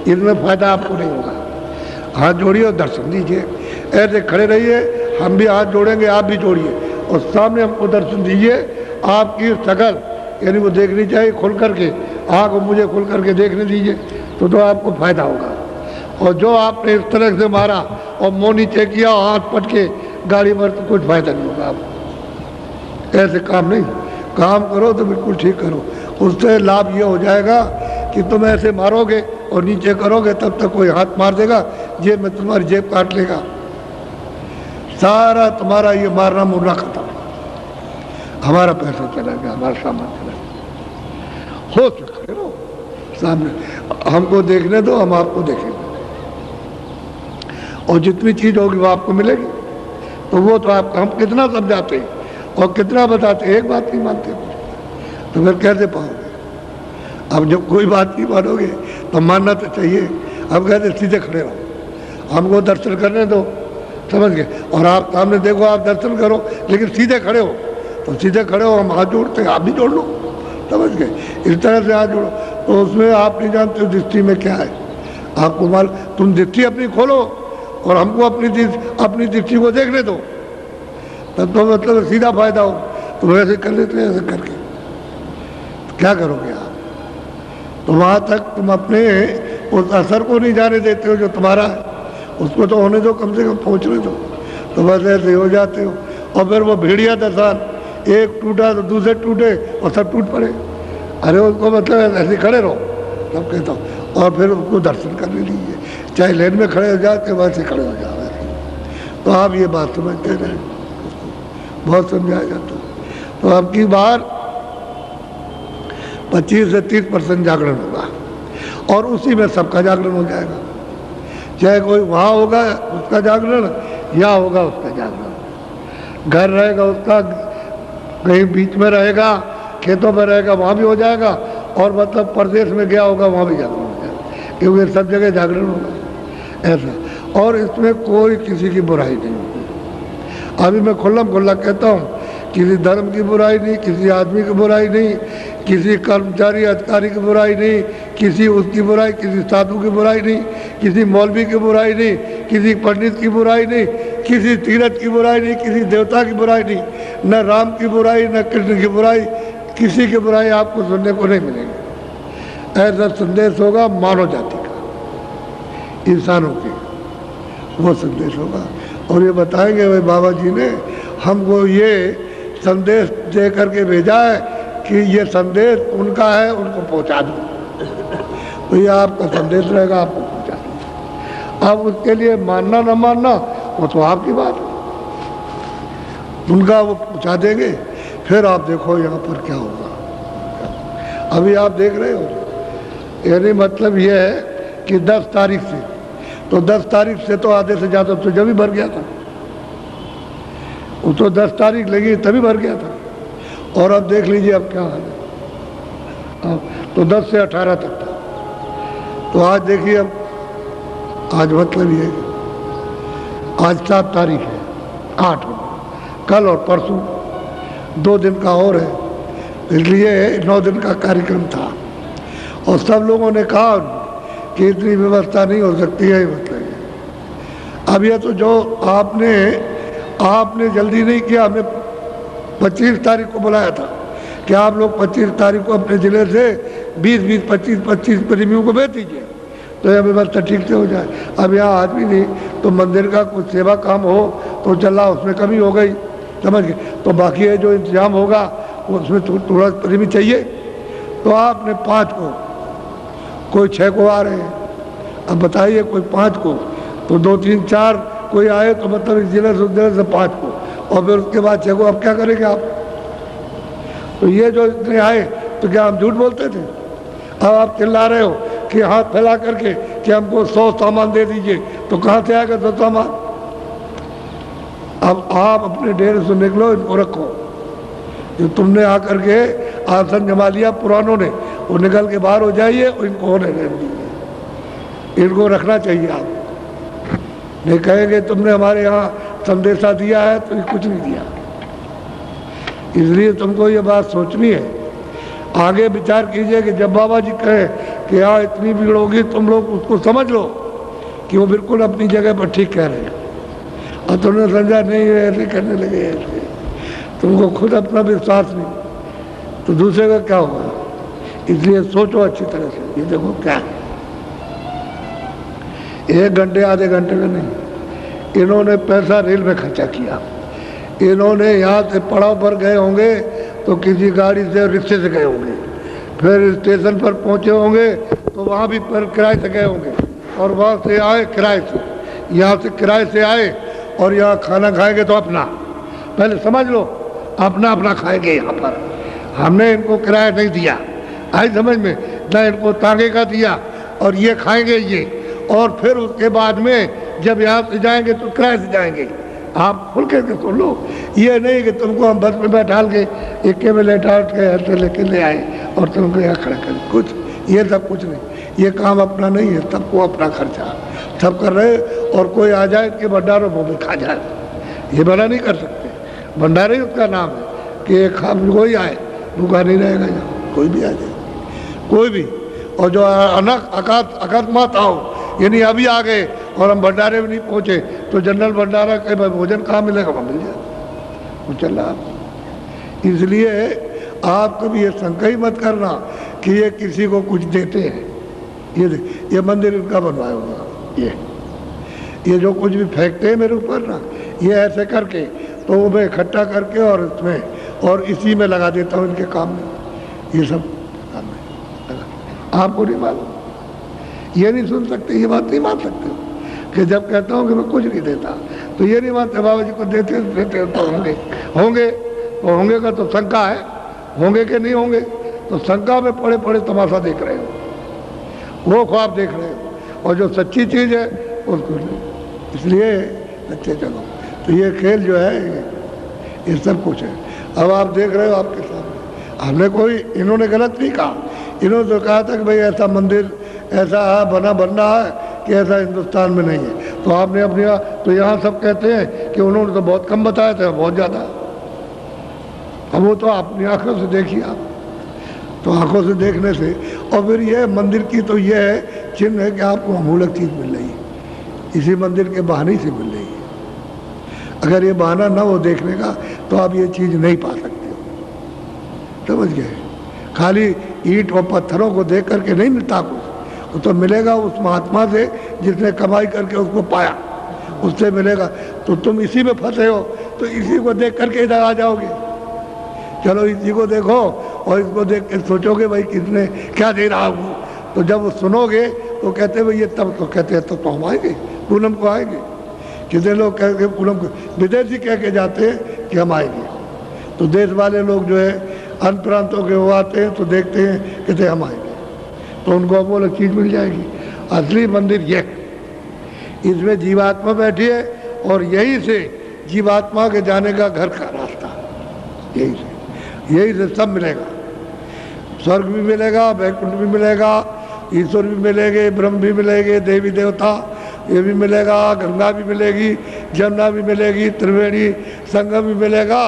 इसमें फायदा आपको नहीं होगा। हाथ जोड़िए और दर्शन दीजिए, ऐसे खड़े रहिए, हम भी हाथ जोड़ेंगे, आप भी जोड़िए, और सामने हमको दर्शन दीजिए। आपकी शकल यानी वो देखनी चाहिए खुल करके, आँख मुझे खुल करके देखने दीजिए, तो आपको फायदा होगा। और जो आपने इस तरह से मारा और मुँह नीचे किया, हाथ पट के गाड़ी पर, तो कुछ फायदा नहीं होगा आपको। ऐसे काम नहीं, काम करो तो बिल्कुल ठीक करो, उससे लाभ ये हो जाएगा कि तुम ऐसे मारोगे और नीचे करोगे, तब तक कोई हाथ मार देगा, जेब में तुम्हारी जेब काट लेगा, सारा तुम्हारा ये मारना मुरना खत्म, हमारा पैसा चला गया, हमारा सामान चला गया। हो सकते हो सामने, हमको देखने दो, हम आपको देखेंगे, और जितनी चीज होगी वो आपको मिलेगी। तो वो तो आप, हम कितना समझाते हैं और कितना बताते हैं, एक बात नहीं मानते, तो फिर कैसे पाओगे? अब जब कोई बात नहीं मानोगे तो मानना तो चाहिए। अब कहते सीधे खड़े रहो, हमको दर्शन करने दो, समझ गए? और आप सामने देखो, आप दर्शन करो, लेकिन सीधे खड़े हो, तो सीधे खड़े हो, हम हाथ जोड़ते हैं, आप भी जोड़ लो, समझ गए? इस तरह से हाथ जोड़ो। तो उसमें आप नहीं जानते हो दृष्टि में क्या है, आपको मालूम, तुम दृष्टि अपनी खोलो और हमको अपनी दृष्टि को देखने दो, तब तो मतलब सीधा फायदा हो। तो वैसे कर लेते हैं, ऐसे करके तो क्या करोगे आप? तो वहाँ तक तुम अपने उस असर को नहीं जाने देते हो जो तुम्हारा है, उसको तो होने दो, कम से कम पहुँचने दो। तो बस ऐसे हो जाते हो, और फिर वो भेड़िया दसान, एक टूटा तो दूसरे टूटे और सब टूट पड़े। अरे उसको मतलब ऐसे खड़े रहो, तब कहता हूँ, और फिर उसको दर्शन करने दीजिए, चाहे लेन में खड़े हो जाते वैसे खड़े हो जाओ। तो आप ये बात समझते रहे, बहुत समझाया जाता है। तो अब की बार 25 से 30% जागरण होगा, और उसी में सबका जागरण हो जाएगा, चाहे कोई वहाँ होगा उसका जागरण या होगा उसका जागरण, घर रहेगा उसका, कहीं बीच में रहेगा, खेतों में रहेगा, वहाँ भी हो जाएगा, और मतलब प्रदेश में गया होगा वहाँ भी जागरण हो जाएगा, क्योंकि सब जगह जागरण होगा ऐसा। और इसमें कोई किसी की बुराई नहीं होगी। अभी मैं खुल्लम खुल्ला कहता हूँ, किसी धर्म की बुराई नहीं, किसी आदमी की बुराई नहीं, किसी कर्मचारी अधिकारी की बुराई नहीं, किसी उसकी बुराई, किसी साधु की बुराई नहीं, किसी मौलवी की बुराई नहीं, किसी पंडित की बुराई नहीं, किसी तीर्थ की बुराई नहीं, किसी देवता की बुराई नहीं, न राम की बुराई, न कृष्ण की बुराई, किसी की बुराई आपको सुनने को नहीं मिलेगी। ऐसा संदेश होगा मानव जाति का, इंसानों की, वो संदेश होगा। और ये बताएंगे भाई बाबा जी ने हमको ये संदेश दे करके भेजा है कि ये संदेश उनका है, उनको पहुंचा दो। तो ये आपका संदेश रहेगा, आपको पहुंचा दो। अब उसके लिए मानना न मानना वो तो आपकी बात है, उनका वो पहुंचा देंगे, फिर आप देखो यहाँ पर क्या होगा। अभी आप देख रहे हो, यानी मतलब ये है कि 10 तारीख से, तो 10 तारीख से तो आधे से ज़्यादा तो जब ही भर गया था, वो तो 10 तारीख लगी तभी भर गया था। और अब देख लीजिए अब क्या हाल है। अब तो 10 से 18 तक था, तो आज देखिए, अब आज मतलब ये, आज 7 तारीख है, 8, कल और परसों 2 दिन का और है, इसलिए 9 दिन का कार्यक्रम था। और सब लोगों ने कहा कि इतनी व्यवस्था नहीं हो सकती है, मतलब अब यह तो जो आपने जल्दी नहीं किया, हमने 25 तारीख को बुलाया था कि आप लोग 25 तारीख को अपने ज़िले से 20-20, 25-25 प्रेमियों को भेज दीजिए, तो यह व्यवस्था ठीक से हो जाए। अब यहाँ आदमी नहीं, तो मंदिर का कुछ सेवा काम हो तो चला, उसमें कमी हो गई, समझ गए, तो बाकी है जो इंतजाम होगा उसमें थोड़ा प्रेमी चाहिए। तो आपने 5 को, कोई 6 को आ रहे हैं, अब बताइए कोई 5 को, तो 2, 3, 4 कोई आए, तो मतलब इस जिले से 5 को, और फिर उसके बाद 6 को, अब क्या करेंगे आप? तो ये जो इतने आए तो क्या हम झूठ बोलते थे? अब आप चिल्ला रहे हो कि हाथ फैला करके कि हमको 100 सामान दे दीजिए, तो कहाँ से आएगा 100 सामान? अब आप अपने डेरे से निकलो, इनको रखो। जो तुमने आकर के आसन जमा लिया पुरानों ने, वो निकल के बाहर हो जाइए और इनको होने दीजिए। इनको रखना चाहिए। आप नहीं कहेंगे तुमने हमारे यहाँ संदेशा दिया है, तो ये कुछ नहीं दिया। इसलिए तुमको ये बात सोचनी है। आगे विचार कीजिए कि जब बाबा जी कहे कि यहाँ इतनी भीड़ होगी, तुम लोग उसको समझ लो कि वो बिल्कुल अपनी जगह पर ठीक कह रहे हैं, और तुमने समझा नहीं ऐसे करने लगे, ऐसे तुमको खुद अपना विश्वास नहीं, तो दूसरे का क्या होगा? इसलिए सोचो अच्छी तरह से। ये देखो क्या है, 1 घंटे आधे घंटे का नहीं, इन्होंने पैसा रेल में खर्चा किया। इन्होंने यहाँ से पड़ाव पर गए होंगे तो किसी गाड़ी से रिक्शे से गए होंगे, फिर स्टेशन पर पहुँचे होंगे तो वहाँ भी पर किराए से गए होंगे, और वहाँ से आए किराए से, यहाँ से किराए से आए और यहाँ खाना खाएंगे तो अपना, पहले समझ लो, अपना अपना खाएंगे यहाँ पर। हमने इनको किराया नहीं दिया, आई समझ में, ना इनको तांगे का दिया, और ये खाएंगे ये, और फिर उसके बाद में जब यहाँ से जाएंगे तो किराए से जाएंगे। आप खुल के सुन लो, ये नहीं कि तुमको हम बस में बैठाल के इक्के में लेटा के ऐसे लेके ले आए और तुमको यहाँ खड़ा कर, कुछ ये सब कुछ नहीं। ये काम अपना नहीं है, सबको अपना खर्चा सब कर रहे, और कोई आ जाए कि भंडारों वो भी खा जाए, ये मना नहीं कर सकते। भंडारा ही उसका नाम है कि एक खाम कोई आए भूखा नहीं रहेगा, यहाँ कोई भी आ जाए, कोई भी। और जो अकस्मात आओ, यानी अभी आ गए और हम भंडारे में नहीं पहुँचे, तो जनरल भंडारा के भोजन कहाँ मिलेगा? वहाँ मिल जाए, वो चल रहा। इसलिए आप कभी ये शंका ही मत करना कि ये किसी को कुछ देते हैं। ये मंदिर इनका बनवाया होगा, ये जो कुछ भी फेंकते हैं मेरे ऊपर ना, ये ऐसे करके तो वो मैं इकट्ठा करके और इसमें और इसी में लगा देता हूँ, इनके काम में, ये सब काम में। आपको नहीं मालूम, ये नहीं सुन सकते, ये बात नहीं मान सकते कि जब कहता हूँ कि मैं कुछ नहीं देता, तो ये नहीं मानते बाबा जी को देते तो होंगे का तो शंका है, होंगे कि नहीं होंगे, तो शंका में पड़े पड़े तमाशा देख रहे हो, वो ख्वाब देख रहे हो, और जो सच्ची चीज़ है उसको नहीं। इसलिए अच्छे चलो, तो ये खेल जो है ये सब कुछ है। अब आप देख रहे हो आपके सामने, हमने कोई, इन्होंने गलत नहीं कहा, इन्होंने तो कहा था कि भाई ऐसा मंदिर ऐसा बनना है कि ऐसा हिंदुस्तान में नहीं है। तो आपने अपनी, तो यहाँ सब कहते हैं कि उन्होंने तो बहुत कम बताया था, बहुत ज़्यादा। अब वो तो अपनी आंखों से देखिए आप, तो आंखों से देखने से, और फिर ये मंदिर की तो ये है चिन्ह है कि आपको अमूलक चीज़ मिल रही है, इसी मंदिर के बहाने से मिल रही है। अगर ये बहाना ना हो देखने का तो आप ये चीज़ नहीं पा सकते हो, समझ गए? खाली ईंट और पत्थरों को देख करके नहीं मिलता कुछ, वो तो मिलेगा उस महात्मा से जिसने कमाई करके उसको पाया, उससे मिलेगा। तो तुम इसी में फंसे हो, तो इसी को देख करके इधर आ जाओगे। चलो इसी को देखो और इसको देख के सोचोगे भाई किसने क्या दे रहा हूँ, तो जब वो सुनोगे तो कहते भाई ये, तब तो कहते हैं तो हम आएंगे, पूनम को आएंगे। कितने लोग कह के पूनम को, विदेशी कह के जाते हैं कि हम आएंगे, तो देश वाले लोग जो है अन्य प्रांतों के वो आते हैं तो देखते हैं कहते हम आएंगे, तो उनको वो अलग चीज़ मिल जाएगी। असली मंदिर ये, इसमें जीवात्मा बैठी है, और यही से जीवात्मा के जाने का घर का रास्ता, यही से सब मिलेगा। स्वर्ग भी मिलेगा, वैकुंठ भी मिलेगा, ईश्वर भी मिलेंगे, ब्रह्म भी मिलेंगे, देवी देवता ये भी मिलेगा, गंगा भी मिलेगी, जमुना भी मिलेगी, त्रिवेणी संगम भी मिलेगा,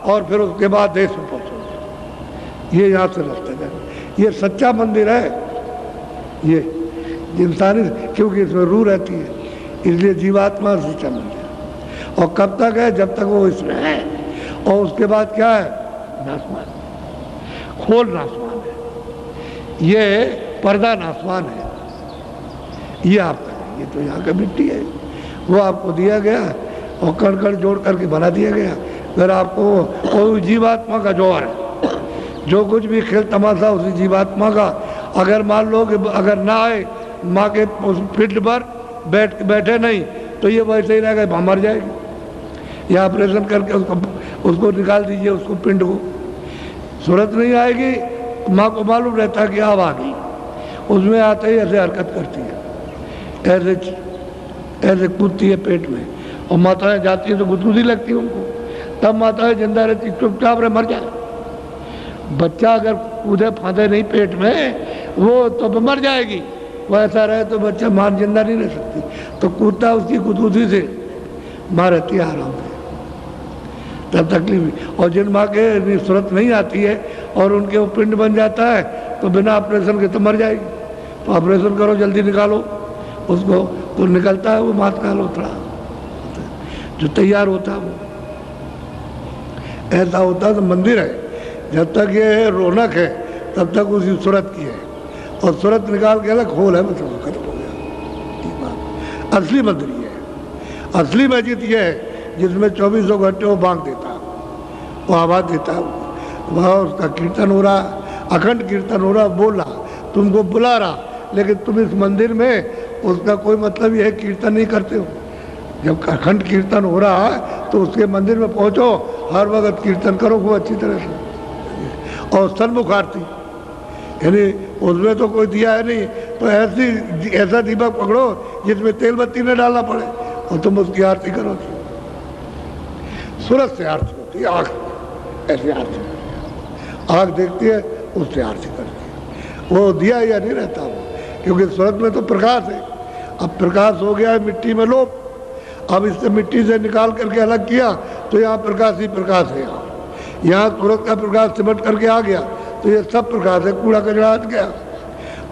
और फिर उसके बाद देश में पहुँचोगे। ये यहाँ से रास्ता जाएगा, ये सच्चा मंदिर है, ये इंसानी, क्योंकि इसमें रूह रहती है, इसलिए जीवात्मा सच्चा मंदिर। और कब तक है? जब तक वो इसमें है, और उसके बाद क्या है? नासमान, खोल नासमान है, ये पर्दा नासमान है, ये आपका, ये तो यहाँ का मिट्टी है, वो आपको दिया गया और कण कण जोड़ करके बना दिया गया। फिर आपको कोई जीवात्मा का जौहर है, जो कुछ भी खेल तमाशा उसी जीवात्मा का। अगर मान लो कि अगर ना आए माँ के पिंड पर बैठे नहीं, तो ये वैसे ही रहेगा, मर जाएगी, या ऑपरेशन करके उसको निकाल दीजिए, उसको पिंड को, सूरत नहीं आएगी, माँ को मालूम रहता है कि अब आ गई, उसमें आते ही ऐसे हरकत करती है, ऐसे कूदती है पेट में, और माताएं जाती है तो गुदगुदी लगती है उनको, तब माताएं जिंदा रहती, चुपचाप रहे मर जाए। बच्चा अगर कूदे फांदे नहीं पेट में वो तो मर जाएगी, वो ऐसा रहे तो बच्चा मां जिंदा नहीं रह सकती, तो कूदता उसकी गुदगुदी से माँ रहती है आराम से, तब तकलीफ नहीं। और जिन माँ के सूरत नहीं आती है और उनके वो पिंड बन जाता है तो बिना ऑपरेशन के तो मर जाएगी, तो ऑपरेशन करो, जल्दी निकालो उसको, तो निकलता है वो मात का लोथड़ा जो तैयार होता है वो ऐसा होता है। तो मंदिर है, जब तक ये रौनक है तब तक उसी सूरत की है, और सूरत निकाल के अलग खोल है, मतलब खत्म हो गया। असली मंदिर ये है, असली मस्जिद ये है जिसमें 24 घंटे वो बांग देता है, वो आवाज़ देता है, वहाँ उसका कीर्तन हो रहा, अखंड कीर्तन हो रहा, बोल रहा, तुमको बुला रहा, लेकिन तुम इस मंदिर में उसका कोई मतलब ये है कीर्तन नहीं करते हो। जब अखंड कीर्तन हो रहा है तो उसके मंदिर में पहुँचो, हर वक्त कीर्तन करो खूब अच्छी तरह से। और सन्मुख आरती, यानी उसमें तो कोई दिया है नहीं, तो ऐसा दीपक पकड़ो जिसमें तेल बत्ती न डालना पड़े, और तुम उसकी आरती करो। सूरत से आरती होती है, आँख ऐसी आरती, आँख देखती है उससे आरती करती है, वो दिया या नहीं रहता वो, क्योंकि सूरत में तो प्रकाश है। अब प्रकाश हो गया है मिट्टी में लोप, अब इससे मिट्टी से निकाल करके अलग किया तो यहाँ प्रकाश ही प्रकाश है। यहाँ सूरत का प्रकाश सिमट करके आ गया तो ये सब प्रकाश है, कूड़ा कचरा हट गया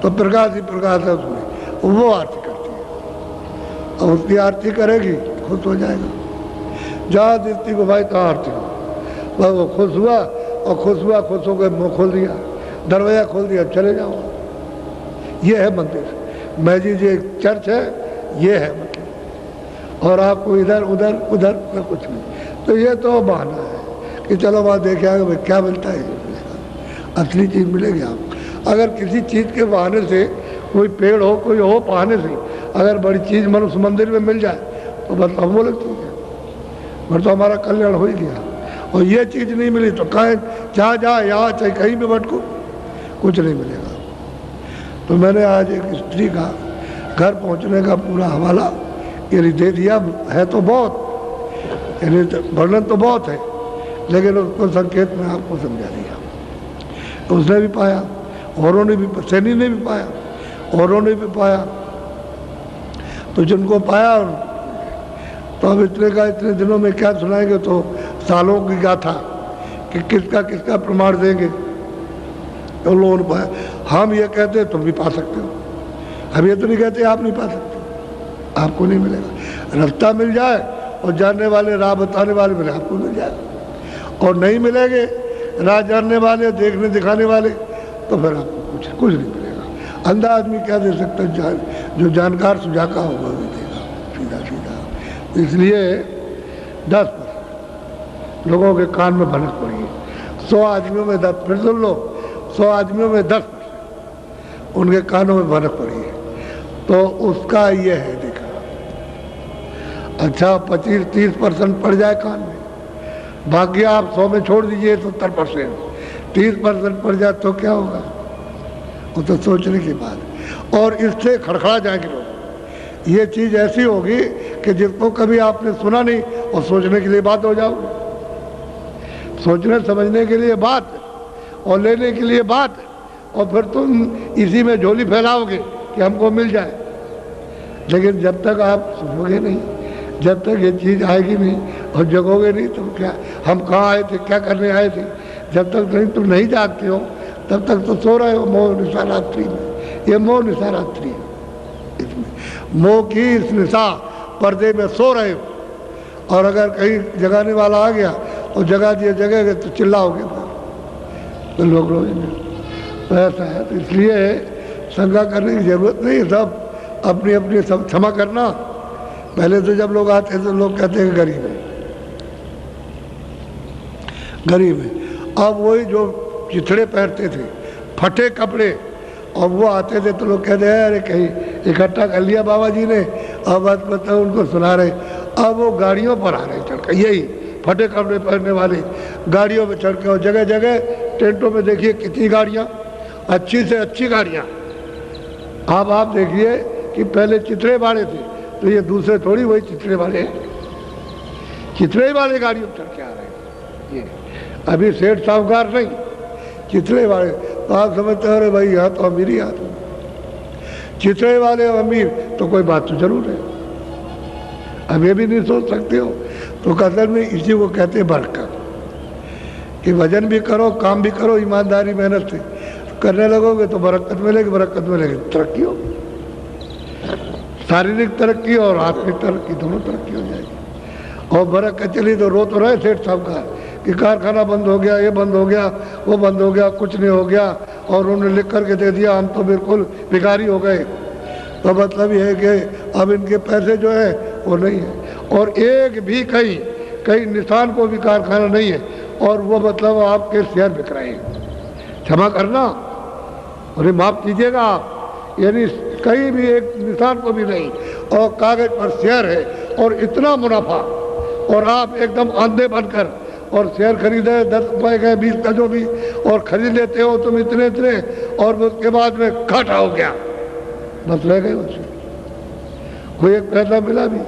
तो प्रकाश ही प्रकाश है उसमें, वो आरती करती है, और उसकी आरती करेगी खुश हो जाएगा। जहाँ दृष्टि को भाई कहाँ आरती हो, बस वो खुश हुआ, और खुश हुआ, खुश होकर मुँह खोल दिया, दरवाजा खोल दिया, चले जाओ। ये है मंदिर, मस्जिद ये चर्च है, ये है मंदिर, और आपको इधर उधर उधर का कुछ नहीं। तो ये तो बहाना है कि चलो वहाँ देखे आगे भाई क्या मिलता है, असली चीज़ मिलेगी आपको। अगर किसी चीज़ के बहाने से, कोई पेड़ हो कोई हो बहाने से, अगर बड़ी चीज़ मनुष्य मंदिर में मिल जाए तो बस हम बोले ठीक है, फिर तो हमारा कल्याण हो ही गया। और ये चीज़ नहीं मिली तो कहें जहाँ जा यहाँ चाहे कहीं भी भटको, कुछ नहीं मिलेगा। तो मैंने आज एक स्त्री का घर पहुँचने का पूरा हवाला यानी दे दिया है, तो बहुत यानी वर्णन तो बहुत है, लेकिन उसको संकेत में आपको समझा दिया। तो उसने भी पाया, औरों ने भी, सैनी ने भी पाया, औरों ने भी पाया, तो जिनको पाया तो अब इतने दिनों में क्या सुनाएंगे, तो सालों की गाथा कि किसका किसका प्रमाण देंगे। तो लोगों ने पाया, हम ये कहते तुम भी पा सकते हो, हम ये तो नहीं कहते आप नहीं पा सकते, आपको नहीं मिलेगा। रास्ता मिल जाए और जानने वाले राह बताने वाले मिले, आपको मिल जाए, और नहीं मिलेंगे राह जानने वाले, देखने दिखाने वाले, तो फिर आपको कुछ नहीं मिलेगा। अंधा आदमी क्या दे सकता है, जो जानकार सुजाका होगा वो देगा सीधा सीधा। इसलिए 10% लोगों के कान में भनक पड़ी है, 100 आदमियों में 10, फिर सुन लो, 100 आदमियों में 10% उनके कानों में भनक पड़ी है, तो उसका ये है देखा। अच्छा 25-30% पड़ जाए कान में, बाकी आप 100 में छोड़ दीजिए 70%, 30% पड़ जाए तो क्या होगा, वो तो सोचने की बात। और इससे खड़खड़ा जाएंगे लोग, ये चीज़ ऐसी होगी कि जिसको कभी आपने सुना नहीं, और सोचने के लिए बात हो जाओगे, सोचने समझने के लिए बात और लेने के लिए बात, और फिर तुम इसी में झोली फैलाओगे कि हमको मिल जाए। लेकिन जब तक आप सुनोगे नहीं, जब तक ये चीज़ आएगी नहीं और जगोगे नहीं, तुम क्या, हम कहाँ आए थे, क्या करने आए थे, जब तक नहीं तुम नहीं जागते हो तब तक तो सो रहे हो मोह निशा रात्रि में। ये मोह निशा रात्रि है, इसमें मोह की इस निशा पर्दे में सो रहे हो, और अगर कहीं जगाने वाला आ गया और जगा दिए जगह तो चिल्लाओगे, तो लोग रोएंगे। तो ऐसा है, तो इसलिए शंका करने की जरूरत नहीं, सब अपनी अपनी सब क्षमा करना। पहले तो जब लोग आते तो लोग कहते हैं गरीब है, गरीब है। अब वही जो चिथड़े पहनते थे, फटे कपड़े, और वो आते थे तो लोग कहते हैं अरे कहीं इकट्ठा कर लिया बाबा जी ने, अब बात बताओ उनको सुना रहे। अब वो गाड़ियों पर आ रहे चढ़ कर, यही फटे कपड़े पहनने वाले गाड़ियों में चढ़ के, और जगह जगह टेंटों में देखिए कितनी गाड़ियाँ, अच्छी से अच्छी गाड़ियाँ। अब आप देखिए कि पहले चितरे वाले थे, तो ये दूसरे थोड़ी वही चितरे वाले हैं, चितरे वाले गाड़ियों पर चढ़ के आ रहे हैं ये। अभी सेठ साहूकार नहीं, चितरे वाले। तो आप समझते हो अरे भाई यहाँ तो अमीर ही आता, चितरे वाले अमीर तो कोई बात तो जरूर है। अब ये भी नहीं सोच सकते हो। तो कदर में इसी को कहते हैं बरकत, कि वजन भी करो, काम भी करो, ईमानदारी मेहनत से करने लगोगे तो बरकत मिलेगी, बरकत मिलेगी तरक्की होगी, शारीरिक तरक्की और आत्मिक तरक्की, दोनों तरक्की हो जाएगी। और बरकत चली तो रो तो रहे सेठ साहब का कि कारखाना बंद हो गया, ये बंद हो गया, वो बंद हो गया, कुछ नहीं हो गया, और उन्होंने लिख करके दे दिया हम तो बिल्कुल भिखारी हो गए। तो मतलब ये है कि अब इनके पैसे जो है वो नहीं है, और एक भी कहीं निशान को भी कारखाना नहीं है, और वो मतलब आपके शेयर बिक रहे हैं। क्षमा करना, अरे माफ कीजिएगा आप, यानी कहीं भी एक निशान को भी नहीं, और कागज पर शेयर है और इतना मुनाफा, और आप एकदम अंधे बनकर और शेयर खरीदे 10 रुपए के 20 का जो भी, और खरीद लेते हो तुम इतने इतने, और उसके बाद में घाटा हो गया, बस रह गए उससे, कोई एक पैसा मिला भी।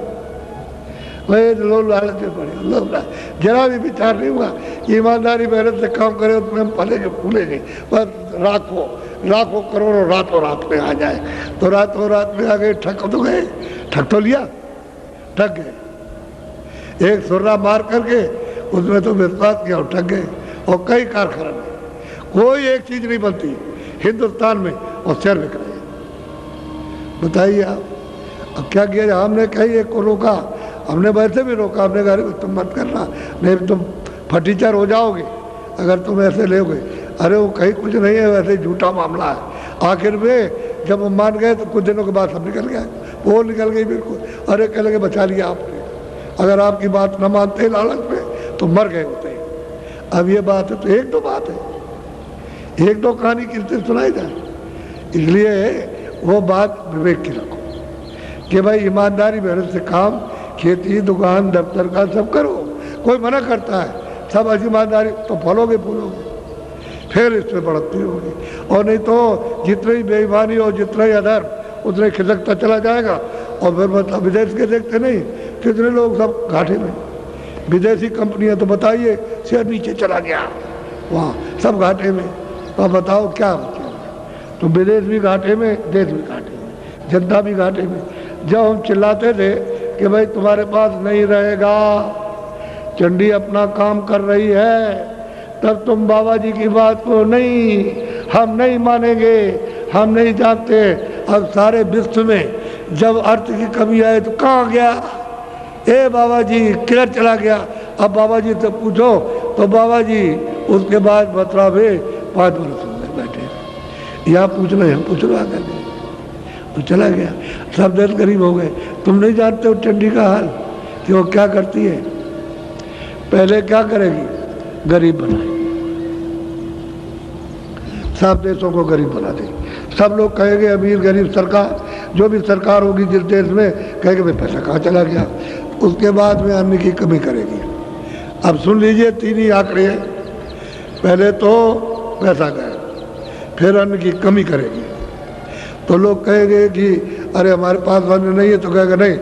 वही लोग लालच में पड़े, लोग जरा भी विचार नहीं हुआ, ईमानदारी मेहनत से काम करे तो हम पलेंगे फूलेंगे, बस लाखों करोड़ों रातों रात में आ जाए। तो रातों रात में आ गए, ठग तो गए, ठग तो लिया, ठग गए, एक सुर्रा मार करके उसमें तो विश्वास किया और ठग गए। और कई कारखाना में कोई एक चीज नहीं बनती हिंदुस्तान में, और शेयर बिक रहे हैं। बताइए आप, अब क्या किया? हमने कहीं एक को रोका, हमने वैसे भी रोका, हमने कहा तुम मत करना, नहीं तुम फटीचर हो जाओगे अगर तुम ऐसे लोगे। अरे वो कहीं कुछ नहीं है, वैसे झूठा मामला है। आखिर में जब हम मान गए तो कुछ दिनों के बाद सब निकल गया, वो निकल गई बिल्कुल। अरे कह लगे बचा लिया आपने, अगर आपकी बात न मानते लालच में तो मर गए होते। अब ये बात है तो एक दो बात है, एक दो कहानी किससे सुनाई जाए, इसलिए वो बात विवेक की रखो कि भाई ईमानदारी मेहनत से काम, खेती दुकान दफ्तर का सब करो। कोई मना करता है सब ईमानदारी, तो फलोगे फूलोगे, फिर इसमें बढ़ती होगी। और नहीं तो जितनी ही बेईमानी हो, जितना ही अधर्म, उतना ही खिसकता चला जाएगा। और फिर मतलब विदेश के देखते नहीं कितने लोग सब घाटे में, विदेशी कंपनियां तो बताइए शेयर नीचे चला गया, वहाँ सब घाटे में। तो बताओ क्या बचा? तो विदेश भी घाटे में, देश भी घाटे में, जनता भी घाटे में। जब हम चिल्लाते थे कि भाई तुम्हारे पास नहीं रहेगा, चंडी अपना काम कर रही है, तब तुम बाबा जी की बात को नहीं, हम नहीं मानेंगे, हम नहीं जानते। अब सारे विश्व में जब अर्थ की कमी आए तो कहाँ गया? ए बाबा जी किधर चला गया? अब बाबा जी से पूछो तो बाबा जी उसके बाद बतरा भी 5 वर्ष में बैठे, यहाँ पूछ लो, यहाँ पूछ लो, आगे तो चला गया। सब देश गरीब हो गए। तुम नहीं जानते हो चंडी का हाल कि वो क्या करती है? पहले क्या करेगी? गरीब बनाएगी, सब देशों को गरीब बना देगी। सब लोग कहेंगे अमीर गरीब, सरकार जो भी सरकार होगी जिस देश में, कहेंगे भाई पैसा कहाँ चला गया। उसके बाद में अन्न की कमी करेगी। अब सुन लीजिए 3 ही आंकड़े हैं, पहले तो पैसा गया, फिर अन्न की कमी करेगी। तो लोग कहेंगे कि अरे हमारे पास अन्न नहीं है, तो कहेगा नहीं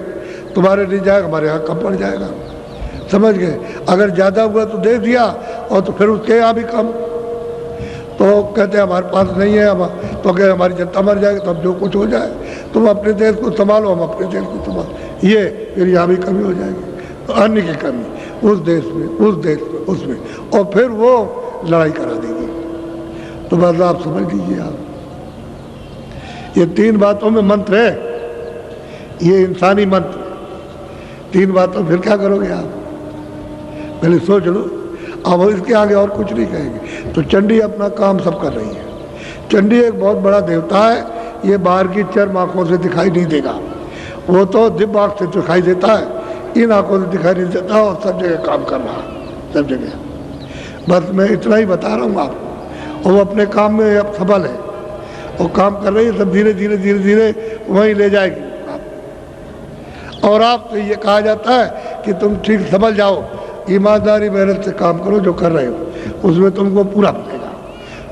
तुम्हारे नहीं जाएगा, हमारे यहाँ कम पड़ जाएगा। समझ गए? अगर ज़्यादा हुआ तो दे दिया, और तो फिर उसके यहाँ भी कम। तो कहते हैं हमारे पास नहीं है, हम तो कहे हमारी जनता मर जाएगी, तब जो कुछ हो जाए, तुम अपने देश को संभालो, हम अपने देश को संभालो, ये फिर यहाँ भी कमी हो जाएगी। तो अन्न की कमी उस देश में, उस देश में, उसमें, और फिर वो लड़ाई करा देगी। तो बस आप समझ लीजिए, आप ये 3 बातों में मंत्र है, ये इंसानी मंत्र 3 बातों, फिर क्या करोगे आप? पहले सोच लो। अब इसके आगे और कुछ नहीं कहेंगे। तो चंडी अपना काम सब कर रही है। चंडी एक बहुत बड़ा देवता है, ये बाहर की चर्म आँखों से दिखाई नहीं देगा, वो तो दिव्य आँख से दिखाई देता है, इन आँखों से दिखाई नहीं देता, और सब जगह काम कर रहा है, सब जगह। बस मैं इतना ही बता रहा हूँ आपको। और वो अपने काम में अब सफल है, और काम कर रही है, सब धीरे धीरे धीरे धीरे वहीं ले जाएगी आप। और आपसे ये कहा जाता है कि तुम ठीक समझ जाओ, ईमानदारी मेहनत से काम करो, जो कर रहे हो उसमें तुमको पूरा मिलेगा।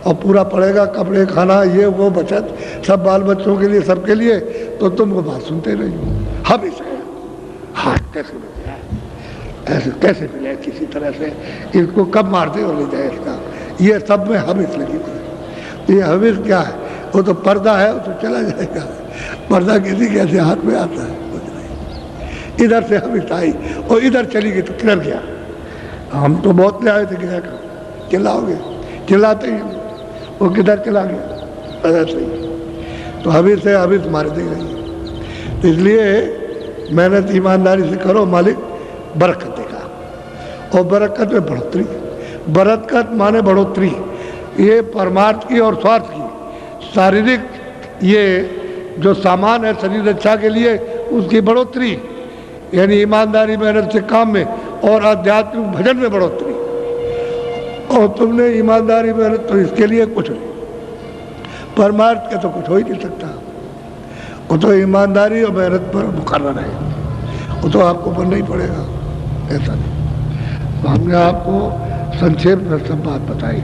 और पूरा पड़ेगा, कपड़े, खाना, ये वो, बचत, सब बाल बच्चों के लिए, सबके लिए, तो तुम वो बात सुनते नहीं हो। हविस है, हाथ कैसे मिल जाए, ऐसे कैसे मिले किसी तरह से, इसको कब मार दे और ले जाए इसका, ये सब में हविस लगी हुई। ये हविस क्या है? वो तो पर्दा है, वो तो चला जाएगा। पर्दा किसी कैसे हाथ में आता है, कुछ नहीं। इधर से हविस आई और इधर चली गई तो किधर गया? हम तो बहुत ले आए थे, गया कहाँ? चिल्लाओगे, चिल्लाते ही वो किधर चला गया? ऐसा ही तो हविस है, हविस मार दे रही। तो इसलिए मेहनत ईमानदारी से करो, मालिक बरकत देगा। और बरकत में बढ़ोतरी, बरकत माने बढ़ोतरी, ये परमार्थ की और स्वार्थ की, शारीरिक ये जो सामान है शरीर अच्छा के लिए, उसकी बढ़ोतरी, यानी ईमानदारी मेहनत से काम में, और आध्यात्मिक भजन में बढ़ोतरी। और तुमने ईमानदारी मेहनत तो इसके लिए कुछ नहीं, परमार्थ का तो कुछ हो ही नहीं सकता। वो तो ईमानदारी और मेहनत पर मुकर्रर है, वो तो आपको बनना ही पड़ेगा, ऐसा नहीं। तो हमने आपको संक्षेप में सब बात बताई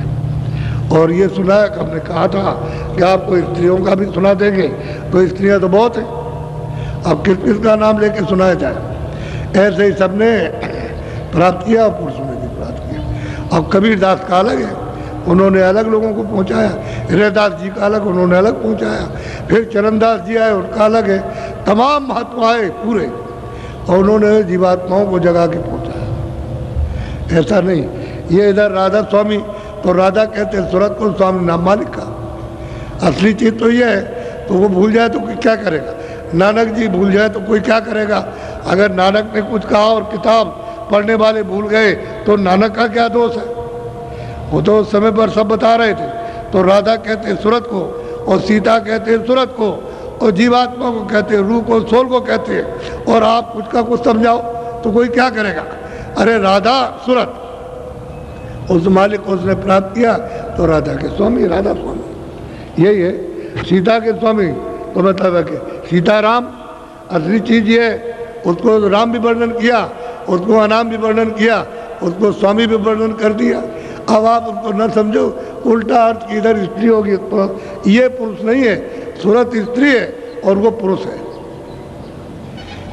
और ये सुनाया कि हमने कहा था कि आपको स्त्रियों का भी सुना देंगे, तो स्त्रियां तो बहुत हैं, अब किस किस का नाम लेके सुनाया जाए। ऐसे ही सबने प्राप्त किया और पुरुषों ने भी प्राप्त किया। अब कबीर दास का अलग है, उन्होंने अलग लोगों को पहुंचाया, हृदयदास जी का अलग, उन्होंने अलग पहुंचाया, फिर चरणदास जी आए, उनका अलग है, तमाम महात्मा आए पूरे, और उन्होंने जीवात्माओं को जगा के पहुंचाया। ऐसा नहीं, ये इधर राधा स्वामी, तो राधा कहते हैं सूरत को, स्वामी नाम मालिक का। असली चीज तो ये है, तो वो भूल जाए तो कोई क्या करेगा? नानक जी भूल जाए तो कोई क्या करेगा? अगर नानक ने कुछ कहा और किताब पढ़ने वाले भूल गए तो नानक का क्या दोष है? वो तो उस समय पर सब बता रहे थे। तो राधा कहते हैं सूरत को, और सीता कहते हैं सूरत को, और जीवात्मा को कहते हैं, रूह को, सोल को कहते हैं, और आप कुछ का कुछ समझाओ तो कोई क्या करेगा? अरे राधा सूरत, उस मालिक को उसने प्राप्त किया तो राधा के स्वामी, राधा स्वामी यही है। सीता के स्वामी तो मतलब है कि सीताराम असली चीज ये, उसको राम भी वर्णन किया, उसको अनाम भी वर्णन किया, उसको स्वामी भी वर्णन कर दिया। अब आप उसको न समझो, उल्टा अर्थ की इधर स्त्री होगी तो ये पुरुष नहीं है, सूरत स्त्री है और वो पुरुष है।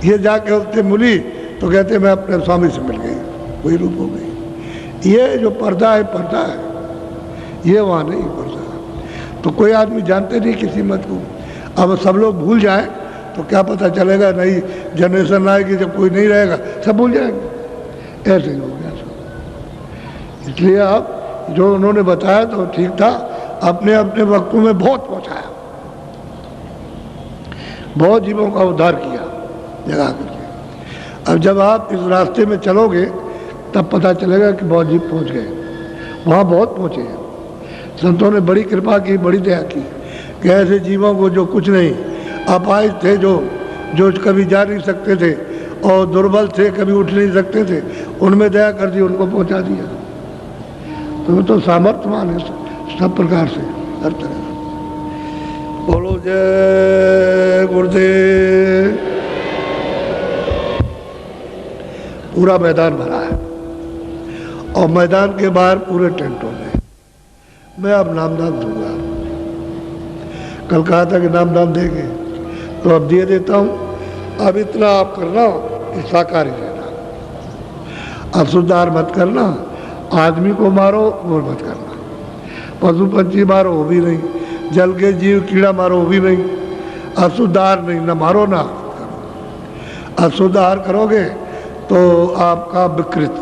ये जाके उससे मिली तो कहते मैं अपने स्वामी से मिल गई, वही रूप हो गई। ये जो पर्दा है, पर्दा है, ये वहाँ नहीं पर्दा। तो कोई आदमी जानते नहीं किसी मत को, अब सब लोग भूल जाए तो क्या पता चलेगा? नई जनरेशन आएगी जब कोई नहीं रहेगा, सब भूल जाएंगे। ऐसे ही हो गया सब। इसलिए आप जो उन्होंने बताया तो ठीक था, अपने अपने वक्तों में बहुत पहुंचाया, बहुत जीवों का उद्धार किया जगा करके। अब जब आप इस रास्ते में चलोगे तब पता चलेगा कि बहुत जीव पहुंच गए, वहाँ बहुत पहुँचे हैं। संतों ने बड़ी कृपा की, बड़ी दया की कि ऐसे जीवों को जो कुछ नहीं, अपाहिज थे, जो कभी जा नहीं सकते थे और दुर्बल थे, कभी उठ नहीं सकते थे, उनमें दया कर दी, उनको पहुंचा दिया। तो वो तो सामर्थ्यवान है सब प्रकार से, हर तरह। बोलो जय गुरुदेव। पूरा मैदान भरा है और मैदान के बाहर पूरे टेंटों में। मैं अब नामदान दूंगा, कल कहा था कि नामदान देंगे तो अब दिए देता हूँ। अब इतना आप करना कि शाकाहारी रहना, अशुद्धार मत करना, आदमी को मारो वो मत करना, पशु पंछी मारो वो भी नहीं, जल के जीव कीड़ा मारो वो भी नहीं, अशुद्धार नहीं, न मारो ना करो। अशुद्धार करोगे तो आपका विकृत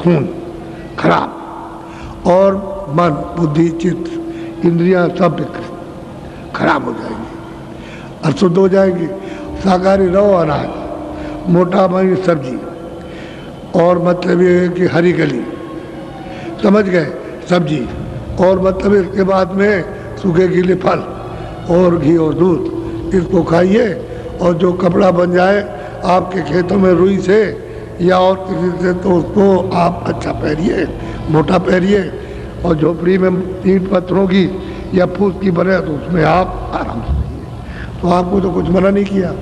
खून खराब और मन, बुद्धि, चित्त, इंद्रियां सब विकृत खराब हो जाएंगी, अशुद्ध हो जाएंगी। शाकाहारी रहो, अनाज, मोटा मई सब्जी, और मतलब ये है कि हरी गली, समझ गए, सब्जी, और मतलब इसके बाद में सूखे गीले फल और घी और दूध, इसको खाइए। और जो कपड़ा बन जाए आपके खेतों में रुई से या और किसी से, तो उसको आप अच्छा पहनिए, मोटा पहनिए। और झोपड़ी में ईंट पत्थरों की या फूस की बने तो उसमें आप आराम से रहिए। तो आपको तो कुछ मना नहीं किया,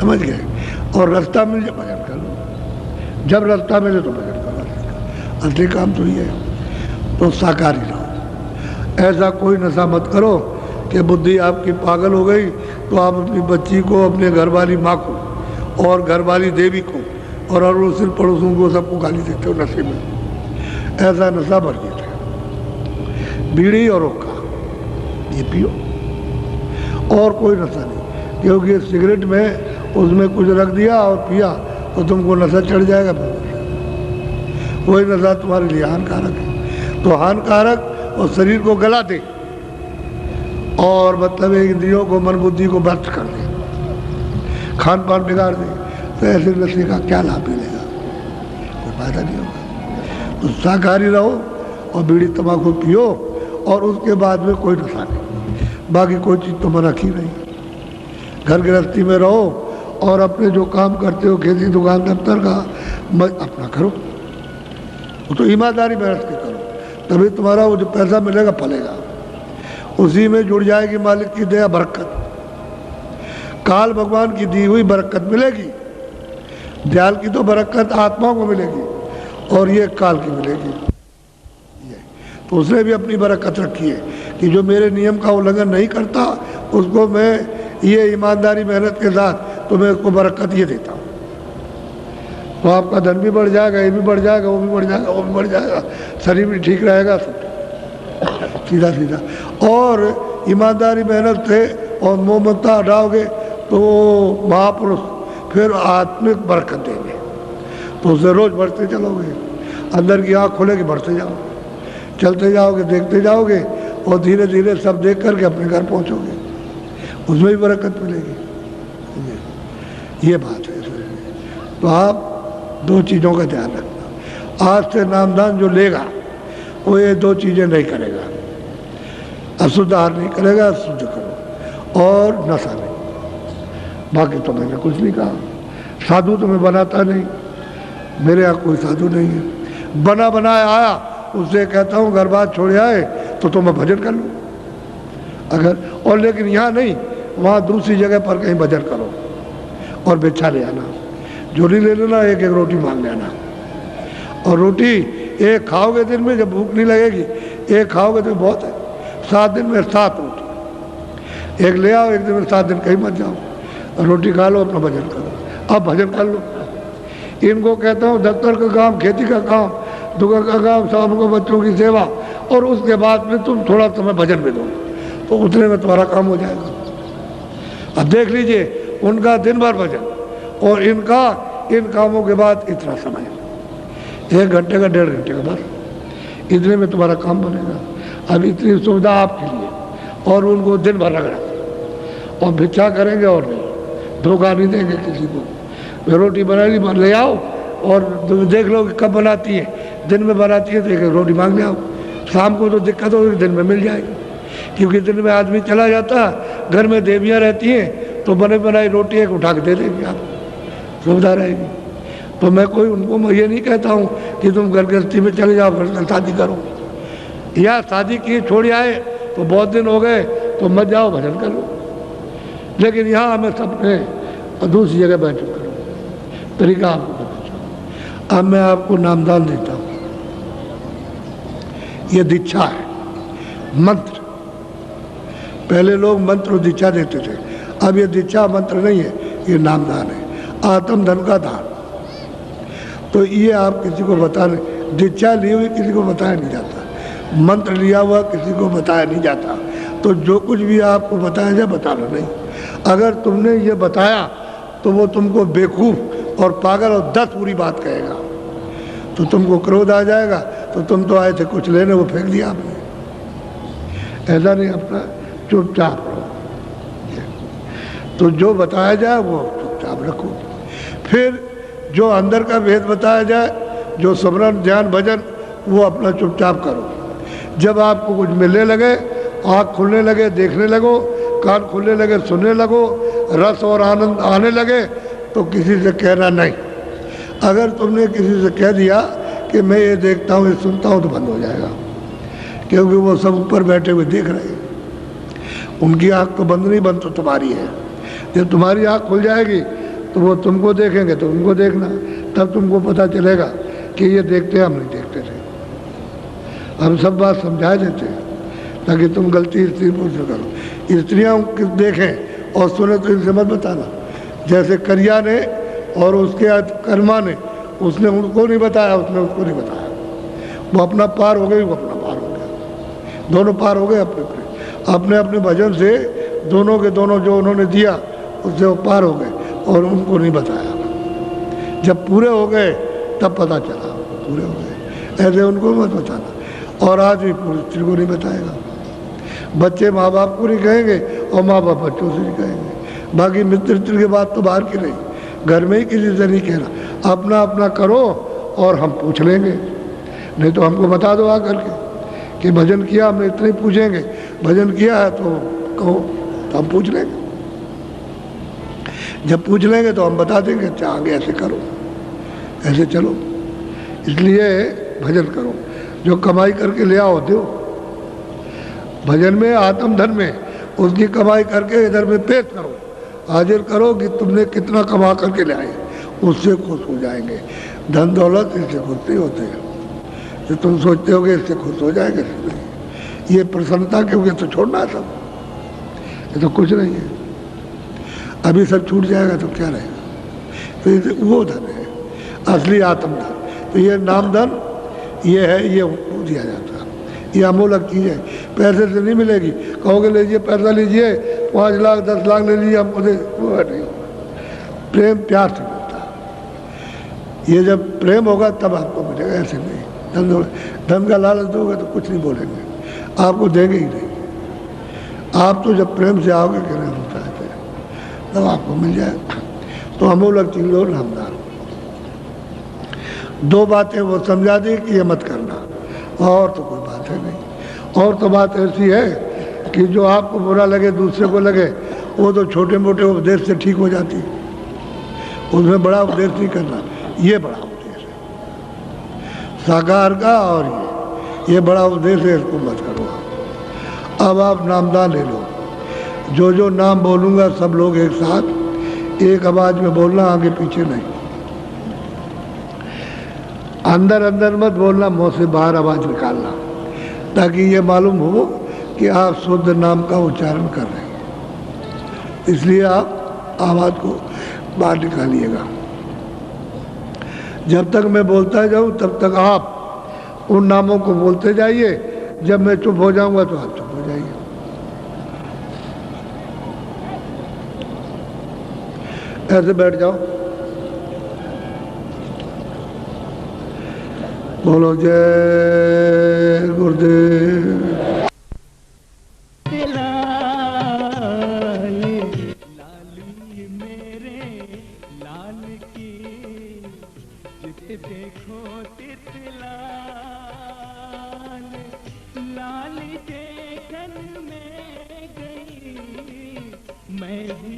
समझ गए। और रास्ता मिल जाए भजन कर लो, जब रास्ता मिले तो भजन करो। असली काम तो ये है। तो शाकाहारी रहो। ऐसा कोई नशा मत करो कि बुद्धि आपकी पागल हो गई तो आप अपनी बच्ची को, अपने घरवाली माँ को और घरवाली देवी को और अड़ोसी पड़ोसियों को सबको गाली देते हो नशे में। ऐसा नशा वर्जित है। बीड़ी और हुक्का ये पियो और कोई नशा नहीं, क्योंकि सिगरेट में उसमें कुछ रख दिया और पिया तो तुमको नशा चढ़ जाएगा। वही नशा तुम्हारे लिए हानिकारक है। तो हानिकारक और शरीर को गला दे और मतलब इंद्रियों को, मन बुद्धि को भ्रष्ट कर दे, खान पान बिगाड़ दे, तो ऐसे नशे का क्या लाभ मिलेगा? कोई फायदा नहीं होगा। तो शाकाहारी रहो और बीड़ी तंबाकू पियो और उसके बाद में कोई नशा नहीं। बाकी कोई चीज़ तो मना की नहीं। घर गृहस्थी में रहो और अपने जो काम करते हो, खेती दुकान दफ्तर का, अपना करो। वो तो ईमानदारी मेहनत के करो, तभी तुम्हारा वो जो पैसा मिलेगा फलेगा। उसी में जुड़ जाएगी मालिक की दया बरकत। काल भगवान की दी हुई बरकत मिलेगी। दयाल की तो बरकत आत्माओं को मिलेगी और ये काल की मिलेगी। तो उसने भी अपनी बरकत रखी है कि जो मेरे नियम का उल्लंघन नहीं करता उसको मैं ये ईमानदारी मेहनत के साथ तो मैं उसको बरकत ये देता हूँ। तो आपका धन भी बढ़ जाएगा, ये भी बढ़ जाएगा, वो भी बढ़ जाएगा, वो भी बढ़ जाएगा, शरीर भी ठीक रहेगा, सब सीधा सीधा। और ईमानदारी मेहनत से और मोहम्मदता हटाओगे तो महापुरुष फिर आत्मिक बरकत देंगे। तो उसे रोज बढ़ते चलोगे, अंदर की आँख खोलेगी, बढ़ते जाओगे, चलते जाओगे, देखते जाओगे और धीरे धीरे सब देख करके अपने घर पहुँचोगे, उसमें भी बरकत मिलेगी। ये बात है। तो आप दो चीज़ों का ध्यान रखना। आज से नामदान जो लेगा वो ये दो चीज़ें नहीं करेगा, अशुद्ध आहार नहीं करेगा, शुद्ध करो और नशा नहीं। बाकी तो मैंने कुछ नहीं कहा। साधु तो मैं बनाता नहीं, मेरे यहाँ कोई साधु नहीं है। बना बनाया आया उससे कहता हूँ घर बात छोड़ आए तो मैं भजन कर लूँ अगर, और लेकिन यहाँ नहीं, वहाँ दूसरी जगह पर कहीं भजन करो और भिक्षा ले आना, झोली ले लेना, एक एक रोटी मांग लेना। और रोटी एक खाओगे दिन में, जब भूख नहीं लगेगी एक खाओगे तो बहुत है। 7 दिन में 7 रोटी एक ले आओ, एक दिन में 7 दिन कहीं मत जाओ, रोटी खा लो, अपना भजन करो। अब भजन कर लो। इनको कहता हूँ दफ्तर का काम, खेती का काम, दुकान का काम, शाम को बच्चों की सेवा, और उसके बाद में तुम थोड़ा समय भजन में दो तो उतने में तुम्हारा काम हो जाएगा। अब देख लीजिए उनका दिन भर भजन और इनका इन कामों के बाद इतना समय, 1 घंटे का 1.5 घंटे का बस, इतने में तुम्हारा काम बनेगा। अब इतनी सुविधा आपके लिए और उनको दिन भर रगड़ा और भिक्षा करेंगे और नहीं, धोखा नहीं देंगे किसी को। रोटी बनाई ले आओ और देख लो कि कब बनाती है, दिन में बनाती है तो एक रोटी मांग ले आओ, शाम को तो दिक्कत होगी, दिन में मिल जाएगी। क्योंकि दिन में आदमी चला जाता, घर में देवियाँ रहती हैं तो बने बनाई रोटी एक उठा के दे देंगे, आप सुविधा रहेगी। तो मैं कोई उनको ये नहीं कहता हूँ कि तुम घर गृहस्थी में चले जाओ फिर शादी करो, या शादी किए छोड़ आए तो बहुत दिन हो गए तो मत जाओ, भजन कर लो। लेकिन यहाँ हमें सबने दूसरी जगह बैठ करो, तरीका आपको बताता। अब मैं आपको नामदान देता हूँ, ये दीक्षा है, मंत्र। पहले लोग मंत्र और दीक्षा देते थे, अब ये दीक्षा मंत्र नहीं है, ये नामदान है, आत्म धन का दान। तो ये आप किसी को बताने, दीक्षा ली हुई किसी को बताया नहीं जाता, मंत्र लिया हुआ किसी को बताया नहीं जाता। तो जो कुछ भी आपको बताया जाए बताना नहीं। अगर तुमने ये बताया तो वो तुमको बेवकूफ़ और पागल और 10 बुरी बात कहेगा, तो तुमको क्रोध आ जाएगा, तो तुम तो आए थे कुछ लेने, वो फेंक दिया आपने। ऐसा नहीं, अपना चुपचाप रहो। तो जो बताया जाए वो चुपचाप रखो। फिर जो अंदर का भेद बताया जाए, जो स्मरण ध्यान भजन, वो अपना चुपचाप करो। जब आपको कुछ मिलने लगे, आँख खुलने लगे, देखने लगो, कान खुलने लगे, सुनने लगो, रस और आनंद आने लगे, तो किसी से कहना नहीं। अगर तुमने किसी से कह दिया कि मैं ये देखता हूँ, ये सुनता हूँ, तो बंद हो जाएगा, क्योंकि वो सब ऊपर बैठे हुए देख रहे हैं। उनकी आँख तो बंद नहीं, बंद तो तुम्हारी है। जब तुम्हारी आँख खुल जाएगी तो वो तुमको देखेंगे, तो उनको देखना, तब तुमको पता चलेगा कि ये देखते हम नहीं देखते थे। हम सब बात समझा देते हैं ताकि तुम गलती स्त्री पुरुष न करो। स्त्रियाँ देखें और सुने तो इनसे मत बताना। जैसे करिया ने और उसके कर्मा ने, उसने उनको नहीं बताया, उसने उसको नहीं बताया। वो अपना पार हो गई, वो अपना पार हो गया, दोनों पार हो गए अपने अपने अपने अपने भजन से। दोनों के दोनों जो उन्होंने दिया उससे वो पार हो गए और उनको नहीं बताया। जब पूरे हो गए तब पता चला पूरे हो गए, ऐसे उनको मत बताना। और आदमी पूरी स्त्री को नहीं बताएगा। बच्चे माँ बाप को नहीं कहेंगे और माँ बाप बच्चों से नहीं कहेंगे। बाकी मित्र की बात तो बाहर की रही, घर में ही किसी से नहीं कहना। अपना अपना करो और हम पूछ लेंगे, नहीं तो हमको बता दो आ करके कि भजन किया, हम इतने पूछेंगे। भजन किया है तो कहो, तो हम पूछ लेंगे। जब पूछ लेंगे तो हम बता देंगे, अच्छा आगे ऐसे करो, ऐसे चलो। इसलिए भजन करो, जो कमाई करके ले आओ दो। भजन में, आत्म धन में उसकी कमाई करके इधर में पेश करो, हाजिर करो कि तुमने कितना कमा करके ले आए, उससे खुश हो जाएंगे। धन दौलत इससे खुश नहीं होते हैं। तो तुम सोचते होगे इससे खुश हो जाएंगे, ये प्रसन्नता क्योंकि तो छोड़ना है सब, ये तो कुछ नहीं है। अभी सब छूट जाएगा तो क्या रहेगा। तो ये वो धन है असली आत्म धन। तो ये नाम धन ये है, ये उनको दिया जाता है। ये अमूलक चीज़ है, पैसे से नहीं मिलेगी। कहोगे लीजिए पैसा लीजिए, 5 लाख 10 लाख ले लीजिए, हमको दे, वो नहीं। प्रेम प्यार से मिलता है। ये जब प्रेम होगा तब आपको मिलेगा, ऐसे नहीं। धन का लालच दोगे तो कुछ नहीं बोलेंगे, आपको देंगे ही नहीं। आप तो जब प्रेम से आओगे कि नहीं होता है तब आपको मिल जाएगा। तो अमूलक चीज लो, नामदार। 2 बातें वो समझा दी कि ये मत करना, और तो कोई बात है नहीं। और तो बात ऐसी है कि जो आपको बुरा लगे दूसरे को लगे, वो तो छोटे मोटे उपदेश से ठीक हो जाती है। उसमें बड़ा उपदेश नहीं करना, ये बड़ा उपदेश है साकार का। और ये बड़ा उपदेश है, इसको मत करो। अब आप नामदान ले लो। जो जो नाम बोलूँगा सब लोग एक साथ एक आवाज़ में बोलना, आगे पीछे नहीं। अंदर अंदर मत बोलना, मुँह से बाहर आवाज़ निकालना, ताकि ये मालूम हो कि आप शुद्ध नाम का उच्चारण कर रहे हैं। इसलिए आप आवाज़ को बाहर निकालिएगा। जब तक मैं बोलता जाऊँ तब तक आप उन नामों को बोलते जाइए। जब मैं चुप हो जाऊँगा तो आप चुप हो जाइए। ऐसे बैठ जाओ। बोलो जय गुरुदेव। देखो तितलाल, लाल देखन में गई मैं भी